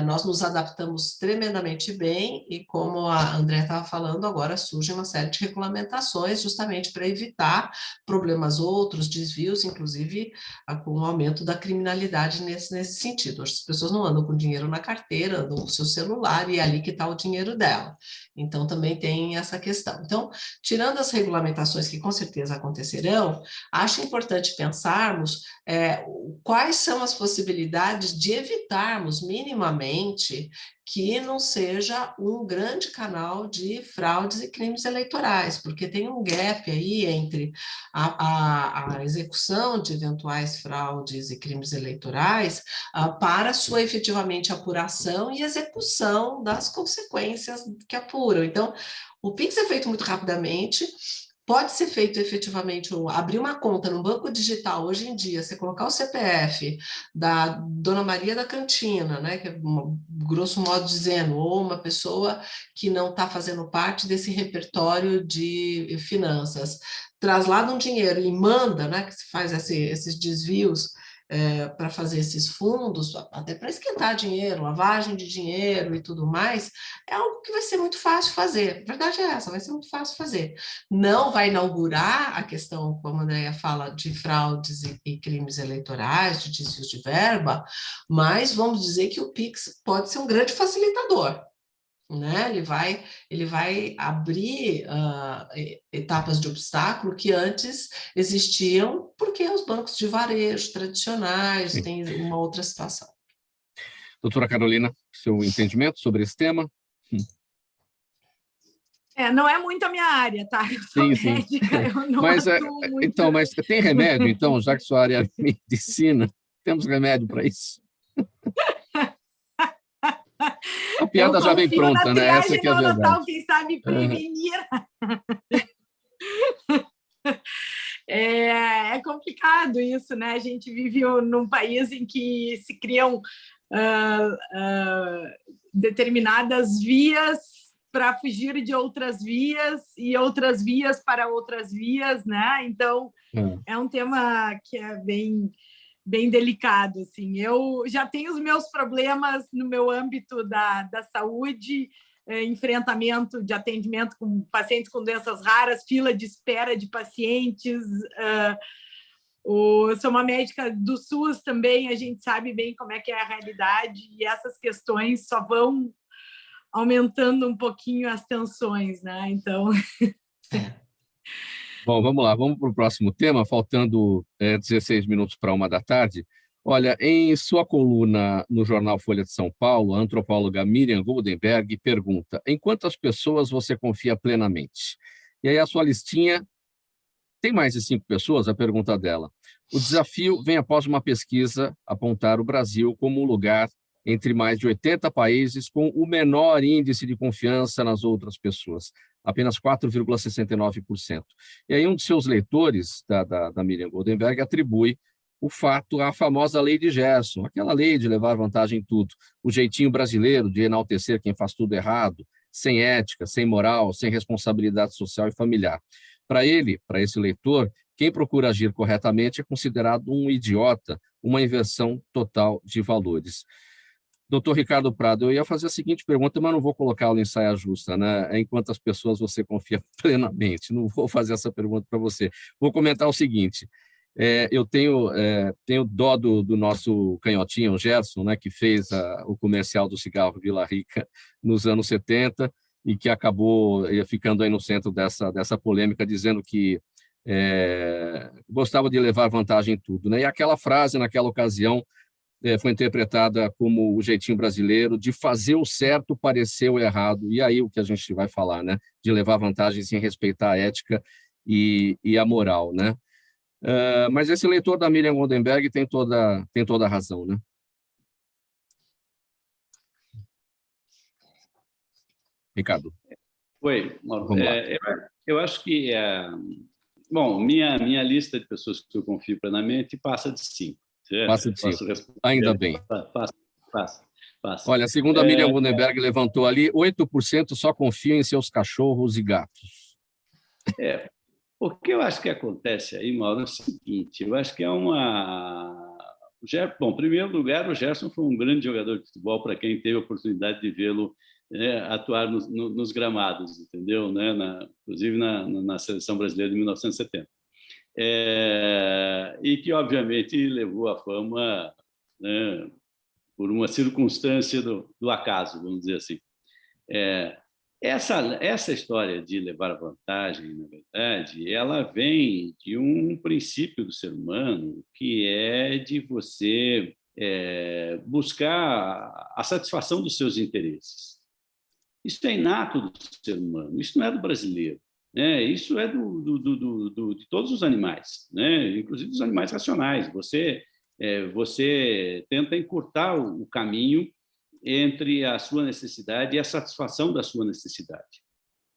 Speaker 4: Nós nos adaptamos tremendamente bem e, como a André estava falando, agora surge uma série de regulamentações justamente para evitar problemas outros, desvios, inclusive com o aumento da criminalidade nesse sentido. As pessoas não andam com dinheiro na carteira, andam com o seu celular e é ali que está o dinheiro dela. Então, também tem essa questão. Então, tirando as regulamentações que com certeza acontecerão, acho importante pensarmos quais são as possibilidades de evitarmos minimamente que não seja um grande canal de fraudes e crimes eleitorais, porque tem um gap aí entre a execução de eventuais fraudes e crimes eleitorais para sua efetivamente apuração e execução das consequências que apuram. Então, o PIX é feito muito rapidamente. Pode ser feito efetivamente, abrir uma conta no banco digital hoje em dia, você colocar o CPF da Dona Maria da Cantina, né, que é, grosso modo dizendo, ou uma pessoa que não está fazendo parte desse repertório de finanças, traslada um dinheiro e manda, né, que se faz esses desvios para fazer esses fundos, até para esquentar dinheiro, lavagem de dinheiro e tudo mais, é algo que vai ser muito fácil fazer. A verdade é essa, vai ser muito fácil fazer. Não vai inaugurar a questão, como a Andréia fala, de fraudes e crimes eleitorais, de desvios de verba, mas vamos dizer que o PIX pode ser um grande facilitador. Né? Ele vai abrir etapas de obstáculo que antes existiam, porque os bancos de varejo tradicionais têm uma outra situação.
Speaker 1: Doutora Carolina, seu entendimento sobre esse tema?
Speaker 5: Não é muito a minha área, tá? Eu sou médica, eu não atuo muito.
Speaker 1: Então, mas tem remédio, então, já que sua área é medicina, temos remédio para isso? A piada já vem pronta, né? Essa que é a verdade.
Speaker 5: Quem sabe prevenir. É complicado isso, né? A gente vive num país em que se criam determinadas vias para fugir de outras vias e outras vias para outras vias, né? Então, é um tema que é bem delicado, assim. Eu já tenho os meus problemas no meu âmbito da saúde, enfrentamento de atendimento com pacientes com doenças raras, fila de espera de pacientes. Sou uma médica do SUS também, a gente sabe bem como é que é a realidade e essas questões só vão aumentando um pouquinho as tensões, né? Então...
Speaker 1: Bom, vamos lá, vamos para o próximo tema, faltando 16 minutos para 13h. Olha, em sua coluna no jornal Folha de São Paulo, a antropóloga Miriam Goldenberg pergunta: em quantas pessoas você confia plenamente? E aí a sua listinha tem mais de 5 pessoas, a pergunta dela. O desafio vem após uma pesquisa apontar o Brasil como um lugar entre mais de 80 países com o menor índice de confiança nas outras pessoas, apenas 4,69%. E aí um de seus leitores, da Miriam Goldenberg, atribui o fato à famosa lei de Gerson, aquela lei de levar vantagem em tudo, o jeitinho brasileiro de enaltecer quem faz tudo errado, sem ética, sem moral, sem responsabilidade social e familiar. Para ele, para esse leitor, quem procura agir corretamente é considerado um idiota, uma inversão total de valores. Doutor Ricardo Prado, eu ia fazer a seguinte pergunta, mas não vou colocá-lo em saia justa, né? Em quantas pessoas você confia plenamente? Não vou fazer essa pergunta para você. Vou comentar o seguinte, eu tenho dó do nosso canhotinho, o Gerson, né, que fez o comercial do cigarro Vila Rica nos anos 70 e que acabou ficando aí no centro dessa polêmica, dizendo que gostava de levar vantagem em tudo, né? E aquela frase, naquela ocasião, foi interpretada como o jeitinho brasileiro de fazer o certo parecer o errado. E aí o que a gente vai falar, né? De levar vantagem sem respeitar a ética e a moral, né? Mas esse leitor da Miriam Goldenberg tem toda a razão, né? Ricardo.
Speaker 2: Oi, Mauro.
Speaker 1: Vamos lá.
Speaker 2: Eu acho que... bom, minha lista de pessoas que eu confio plenamente passa de 5.
Speaker 1: Passa de 5. Ainda bem.
Speaker 2: Passa.
Speaker 1: Olha, segundo a Miriam Goldenberg levantou ali, 8% só confiam em seus cachorros e gatos.
Speaker 2: O que eu acho que acontece aí, Mauro, é o seguinte, eu acho que é uma... Bom, em primeiro lugar, o Gerson foi um grande jogador de futebol, para quem teve a oportunidade de vê-lo atuar nos gramados, entendeu? Né? Inclusive na Seleção Brasileira de 1970. E que, obviamente, levou à fama, né, por uma circunstância do acaso, vamos dizer assim. Essa história de levar vantagem, na verdade, ela vem de um princípio do ser humano, que é de você buscar a satisfação dos seus interesses. Isso é inato do ser humano, isso não é do brasileiro. Isso é de todos os animais, né? Inclusive dos animais racionais. Você tenta encurtar o caminho entre a sua necessidade e a satisfação da sua necessidade.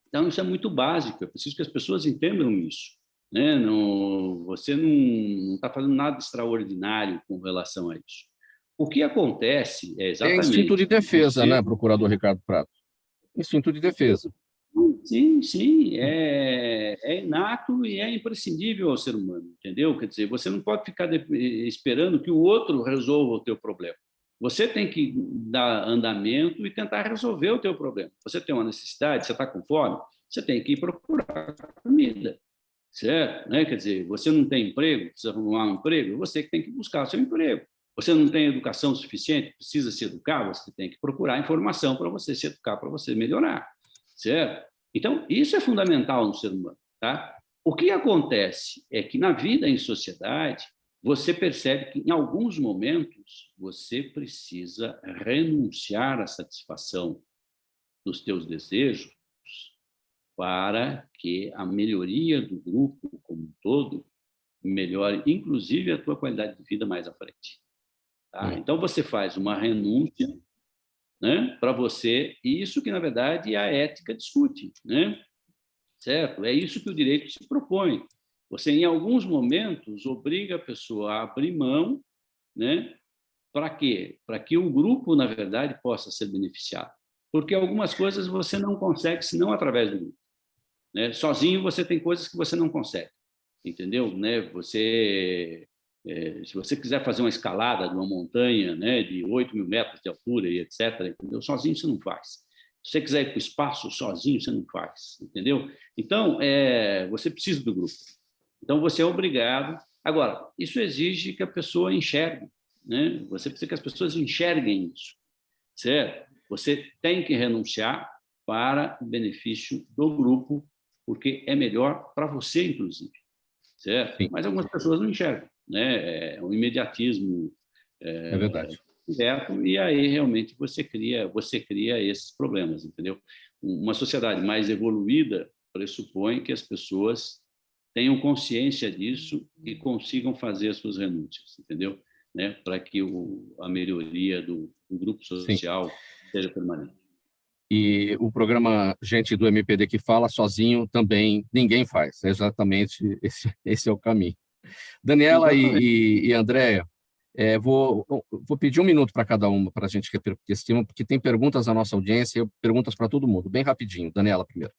Speaker 2: Então, isso é muito básico, é preciso que as pessoas entendam isso, né? Você não está fazendo nada extraordinário com relação a isso. O que acontece é exatamente...
Speaker 1: É instinto de defesa, né, procurador Ricardo Prado? Instinto de defesa.
Speaker 2: Sim, é inato e é imprescindível ao ser humano, entendeu? Quer dizer, você não pode ficar esperando que o outro resolva o teu problema. Você tem que dar andamento e tentar resolver o teu problema. Você tem uma necessidade, você está com fome, você tem que ir procurar comida, certo? Né? Quer dizer, você não tem emprego, precisa arrumar um emprego, você que tem que buscar o seu emprego. Você não tem educação suficiente, precisa se educar, você tem que procurar informação para você se educar, para você melhorar, certo? Então, isso é fundamental no ser humano, tá? O que acontece é que na vida em sociedade, você percebe que, em alguns momentos, você precisa renunciar à satisfação dos teus desejos para que a melhoria do grupo como um todo melhore, inclusive, a tua qualidade de vida mais à frente. Tá? Então, você faz uma renúncia, né, para você, isso que, na verdade, a ética discute, né? Certo? É isso que o direito se propõe. Você, em alguns momentos, obriga a pessoa a abrir mão, né? Para quê? Para que o grupo, na verdade, possa ser beneficiado. Porque algumas coisas você não consegue, senão através do grupo, né? Sozinho você tem coisas que você não consegue, entendeu? Né? Se você quiser fazer uma escalada de uma montanha, né, de 8.000 metros de altura e etc., entendeu? Sozinho você não faz. Se você quiser ir para o espaço, sozinho você não faz, entendeu? Então, você precisa do grupo. Então, você é obrigado. Agora, isso exige que a pessoa enxergue, né? Você precisa que as pessoas enxerguem isso, certo? Você tem que renunciar para o benefício do grupo, porque é melhor para você, inclusive, certo? Sim. Mas algumas pessoas não enxergam, né? É um imediatismo
Speaker 1: verdade.
Speaker 2: direto, e aí realmente você cria esses problemas, entendeu? Uma sociedade mais evoluída pressupõe que as pessoas tenham consciência disso e consigam fazer as suas renúncias, entendeu? Né? Para que a melhoria do grupo social seja permanente.
Speaker 1: E o programa Gente do MPD que Fala, sozinho também ninguém faz. Exatamente esse é o caminho. Daniela e Andréia, Vou pedir 1 minuto para cada uma, para a gente repercutir esse tema, porque tem perguntas da nossa audiência, perguntas para todo mundo. Bem rapidinho. Daniela, primeiro.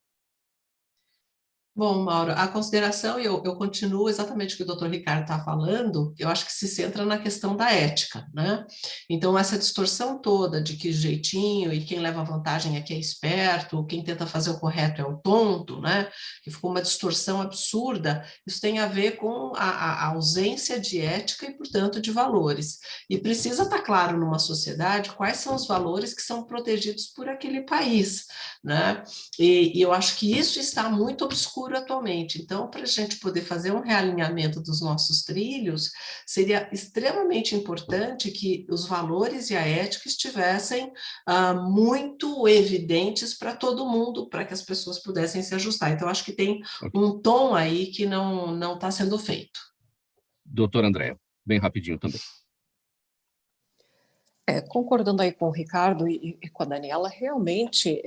Speaker 4: Bom, Mauro, a consideração, eu continuo exatamente o que o doutor Ricardo está falando, eu acho que se centra na questão da ética, né? Então, essa distorção toda de que jeitinho e quem leva vantagem é quem é esperto, quem tenta fazer o correto é o tonto, né? Que ficou uma distorção absurda, isso tem a ver com a ausência de ética e, portanto, de valores. E precisa estar claro numa sociedade quais são os valores que são protegidos por aquele país, né? E eu acho que isso está muito obscuro atualmente. Então, para a gente poder fazer um realinhamento dos nossos trilhos, seria extremamente importante que os valores e a ética estivessem muito evidentes para todo mundo, para que as pessoas pudessem se ajustar. Então, acho que tem um tom aí que não está sendo feito.
Speaker 1: Doutora Andréa, bem rapidinho também.
Speaker 3: Concordando aí com o Ricardo e com a Daniela, realmente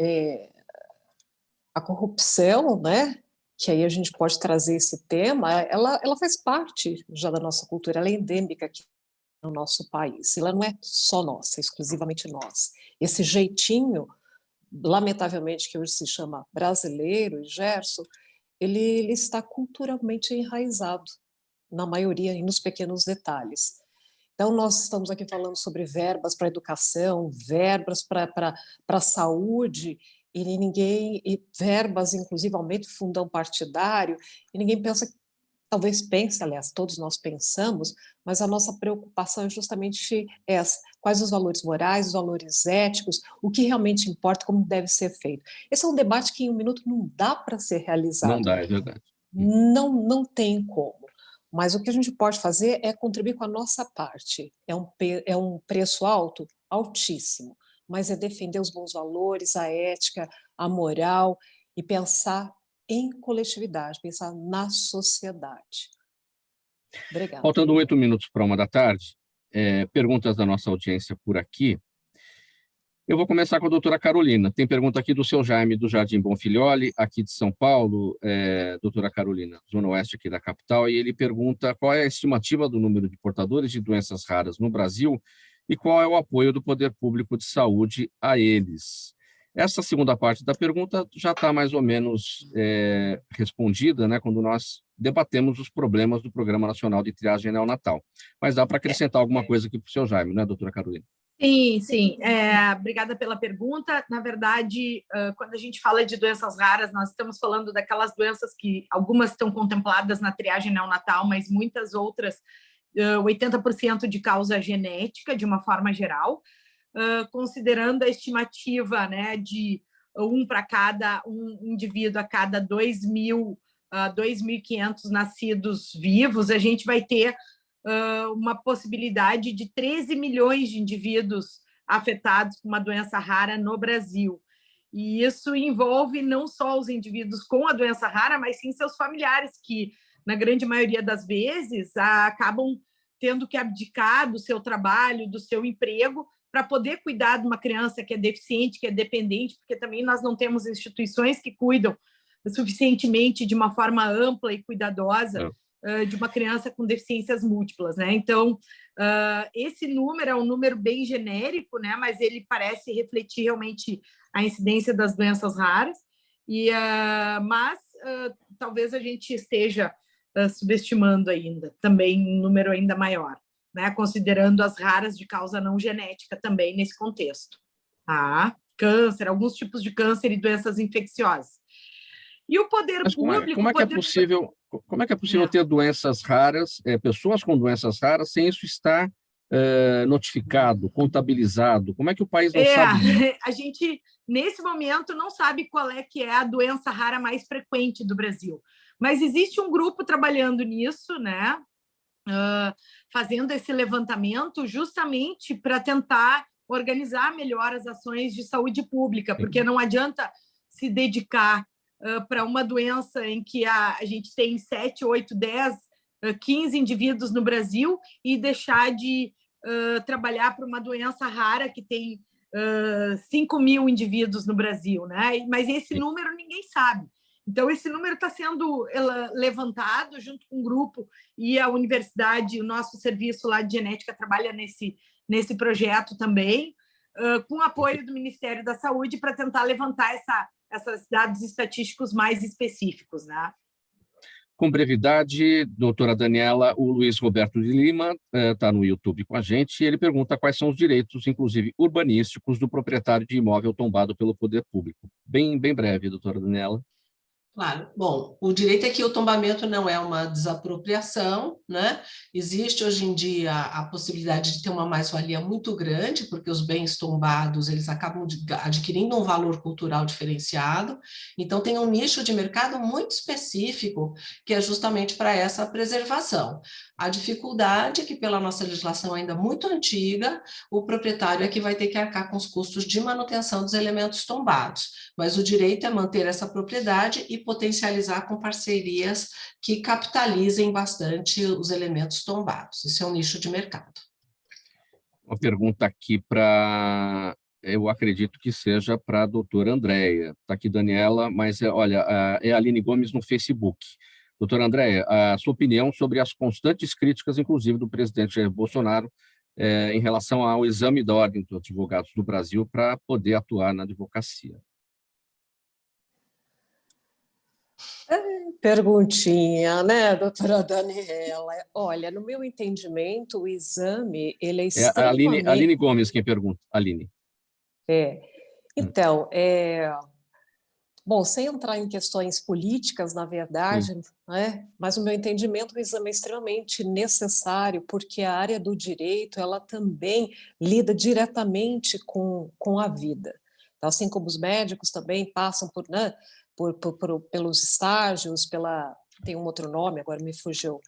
Speaker 3: a corrupção, né, que aí a gente pode trazer esse tema, ela faz parte já da nossa cultura, ela é endêmica aqui no nosso país, ela não é só nossa, é exclusivamente nossa. Esse jeitinho, lamentavelmente, que hoje se chama brasileiro e Gerson, ele está culturalmente enraizado, na maioria e nos pequenos detalhes. Então, nós estamos aqui falando sobre verbas para educação, verbas para a saúde, e verbas, inclusive, aumento do fundão partidário, e ninguém pensa, talvez pense, aliás, todos nós pensamos, mas a nossa preocupação é justamente essa: quais os valores morais, os valores éticos, o que realmente importa, como deve ser feito. Esse é um debate que em 1 minuto não dá para ser realizado.
Speaker 1: Não dá, é verdade.
Speaker 3: Não tem como. Mas o que a gente pode fazer é contribuir com a nossa parte. É um preço alto? Altíssimo. Mas é defender os bons valores, a ética, a moral e pensar em coletividade, pensar na sociedade. Obrigada.
Speaker 1: Faltando 8 minutos para 1h, perguntas da nossa audiência por aqui. Eu vou começar com a doutora Carolina. Tem pergunta aqui do seu Jaime, do Jardim Bonfilholi, aqui de São Paulo, doutora Carolina, zona oeste aqui da capital, e ele pergunta qual é a estimativa do número de portadores de doenças raras no Brasil e qual é o apoio do poder público de saúde a eles. Essa segunda parte da pergunta já está mais ou menos respondida, né, quando nós debatemos os problemas do Programa Nacional de Triagem Neonatal. Mas dá para acrescentar alguma coisa aqui para o seu Jaime, né, doutora Carolina?
Speaker 5: Sim. Obrigada pela pergunta. Na verdade, quando a gente fala de doenças raras, nós estamos falando daquelas doenças que algumas estão contempladas na triagem neonatal, mas muitas outras, 80% de causa genética, de uma forma geral, considerando a estimativa, né, de um indivíduo a cada 2.500 nascidos vivos, a gente vai ter uma possibilidade de 13 milhões de indivíduos afetados por uma doença rara no Brasil. E isso envolve não só os indivíduos com a doença rara, mas sim seus familiares, que, na grande maioria das vezes, acabam tendo que abdicar do seu trabalho, do seu emprego, para poder cuidar de uma criança que é deficiente, que é dependente, porque também nós não temos instituições que cuidam suficientemente, de uma forma ampla e cuidadosa, de uma criança com deficiências múltiplas, né? Então, esse número é um número bem genérico, né? Mas ele parece refletir realmente a incidência das doenças raras, mas talvez a gente esteja subestimando ainda, também um número ainda maior, né? Considerando as raras de causa não genética também nesse contexto. Câncer, alguns tipos de câncer e doenças infecciosas. E o poder público...
Speaker 1: Como é que é possível ter doenças raras, pessoas com doenças raras, sem isso estar notificado, contabilizado? Como é que o país não sabe?
Speaker 5: A gente, nesse momento, não sabe qual é que é a doença rara mais frequente do Brasil. Mas existe um grupo trabalhando nisso, né? Fazendo esse levantamento justamente para tentar organizar melhor as ações de saúde pública, porque não adianta se dedicar para uma doença em que a gente tem 7, 8, 10, 15 indivíduos no Brasil e deixar de trabalhar para uma doença rara que tem 5 mil indivíduos no Brasil, né? Mas esse número ninguém sabe.
Speaker 7: Então, esse número está sendo levantado junto com o grupo e a universidade, o nosso serviço lá de genética trabalha nesse projeto também, com apoio do Ministério da Saúde, para tentar levantar esses dados estatísticos mais específicos, né?
Speaker 1: Com brevidade, doutora Daniela, o Luiz Roberto de Lima está no YouTube com a gente e ele pergunta quais são os direitos, inclusive urbanísticos, do proprietário de imóvel tombado pelo poder público. Bem breve, doutora Daniela.
Speaker 4: Claro. Bom, o direito é que o tombamento não é uma desapropriação, né? Existe hoje em dia a possibilidade de ter uma mais-valia muito grande, porque os bens tombados, eles acabam adquirindo um valor cultural diferenciado. Então, tem um nicho de mercado muito específico, que é justamente para essa preservação. A dificuldade é que, pela nossa legislação ainda muito antiga, o proprietário é que vai ter que arcar com os custos de manutenção dos elementos tombados. Mas o direito é manter essa propriedade e potencializar com parcerias que capitalizem bastante os elementos tombados. Esse é um nicho de mercado.
Speaker 1: Uma pergunta aqui eu acredito que seja para a doutora Andréia. Está aqui Daniela, mas olha, é a Aline Gomes no Facebook. Doutora Andréia, a sua opinião sobre as constantes críticas, inclusive do presidente Jair Bolsonaro, em relação ao exame da Ordem dos Advogados do Brasil para poder atuar na advocacia.
Speaker 3: Perguntinha, né, doutora Daniela? Olha, no meu entendimento, o exame, ele é extremamente...
Speaker 1: É a Aline Gomes quem pergunta, Aline.
Speaker 3: Então, bom, sem entrar em questões políticas, na verdade, né, mas no meu entendimento, o exame é extremamente necessário, porque a área do direito, ela também lida diretamente com a vida. Então, assim como os médicos também passam pelos estágios, tem um outro nome, agora me fugiu,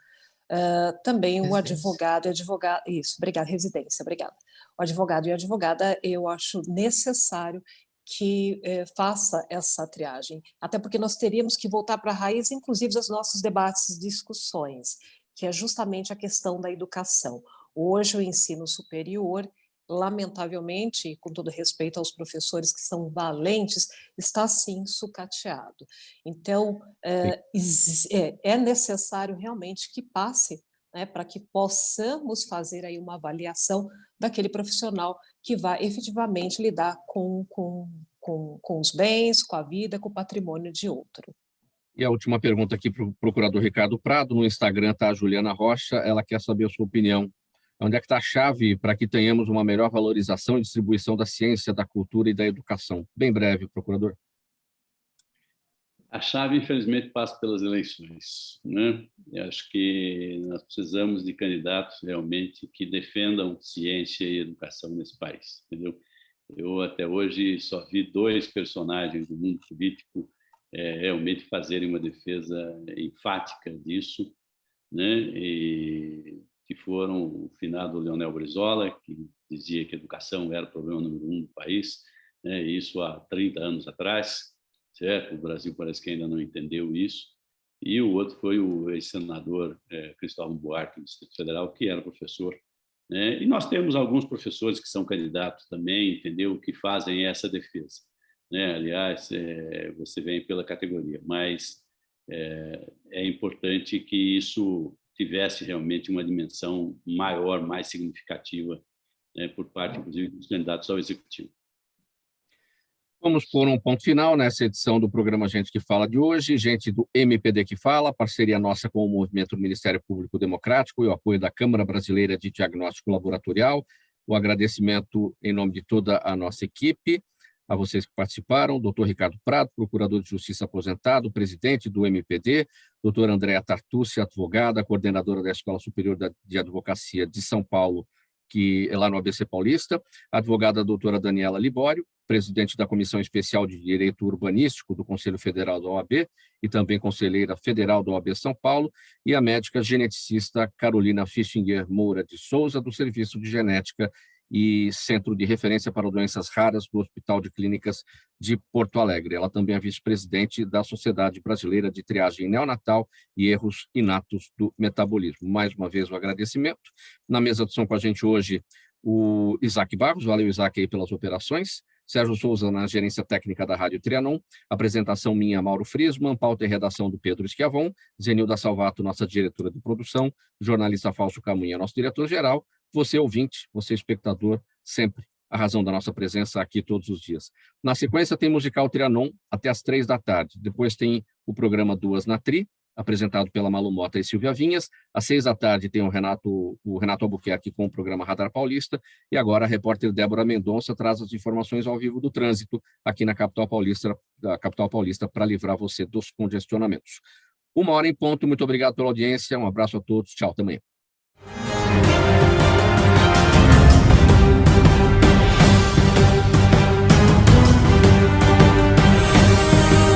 Speaker 3: também o advogado, isso, obrigada, residência, obrigada. O advogado e a advogada, eu acho necessário que faça essa triagem, até porque nós teríamos que voltar para a raiz, inclusive, dos nossos debates e discussões, que é justamente a questão da educação. Hoje, o ensino superior, lamentavelmente, e com todo respeito aos professores que são valentes, está sim sucateado. Então, é necessário realmente que passe, né, para que possamos fazer aí uma avaliação daquele profissional que vai efetivamente lidar com os bens, com a vida, com o patrimônio de outro.
Speaker 1: E a última pergunta aqui para o procurador Ricardo Prado, no Instagram está a Juliana Rocha, ela quer saber a sua opinião. Onde é que está a chave para que tenhamos uma melhor valorização e distribuição da ciência, da cultura e da educação? Bem breve, procurador.
Speaker 2: A chave, infelizmente, passa pelas eleições, né? Eu acho que nós precisamos de candidatos realmente que defendam ciência e educação nesse país, entendeu? Eu, até hoje, só vi 2 personagens do mundo político realmente fazerem uma defesa enfática disso, né? Que foram o finado Leonel Brizola, que dizia que a educação era o problema número 1 do país, né? Isso há 30 anos atrás, certo? O Brasil parece que ainda não entendeu isso. E o outro foi o ex-senador Cristóvão Buarque, do Distrito Federal, que era professor, né? E nós temos alguns professores que são candidatos também, entendeu? Que fazem essa defesa, né? Aliás, você vem pela categoria, mas é importante que isso tivesse realmente uma dimensão maior, mais significativa, né, por parte, inclusive, dos candidatos ao Executivo.
Speaker 1: Vamos pôr um ponto final nessa edição do programa Gente que Fala de hoje. Gente do MPD que Fala, parceria nossa com o Movimento do Ministério Público Democrático e o apoio da Câmara Brasileira de Diagnóstico Laboratorial. O agradecimento em nome de toda a nossa equipe, a vocês que participaram, doutor Ricardo Prado, procurador de Justiça aposentado, presidente do MPD, doutora Andréa Tartucci, advogada, coordenadora da Escola Superior de Advocacia de São Paulo, que é lá no ABC Paulista, a advogada doutora Daniela Libório, presidente da Comissão Especial de Direito Urbanístico do Conselho Federal da OAB e também conselheira federal da OAB São Paulo, e a médica geneticista Carolina Fichinger Moura de Souza, do Serviço de Genética e Centro de Referência para Doenças Raras do Hospital de Clínicas de Porto Alegre. Ela também é vice-presidente da Sociedade Brasileira de Triagem Neonatal e Erros Inatos do Metabolismo. Mais uma vez o agradecimento. Na mesa de som com a gente hoje, o Isaac Barros. Valeu, Isaac, aí pelas operações. Sérgio Souza na gerência técnica da Rádio Trianon, apresentação minha, Mauro Friesman, pauta e redação do Pedro Schiavon, Zenilda Salvato, nossa diretora de produção, jornalista Fausto Camunha, nosso diretor-geral, você ouvinte, você espectador, sempre a razão da nossa presença aqui todos os dias. Na sequência tem Musical Trianon até às 15h. Depois tem o programa Duas na Tri, apresentado pela Malu Mota e Silvia Vinhas. Às 18h tem o Renato Albuquerque com o programa Radar Paulista. E agora a repórter Débora Mendonça traz as informações ao vivo do trânsito aqui na capital paulista para livrar você dos congestionamentos. 1h em ponto. Muito obrigado pela audiência. Um abraço a todos. Tchau, até amanhã.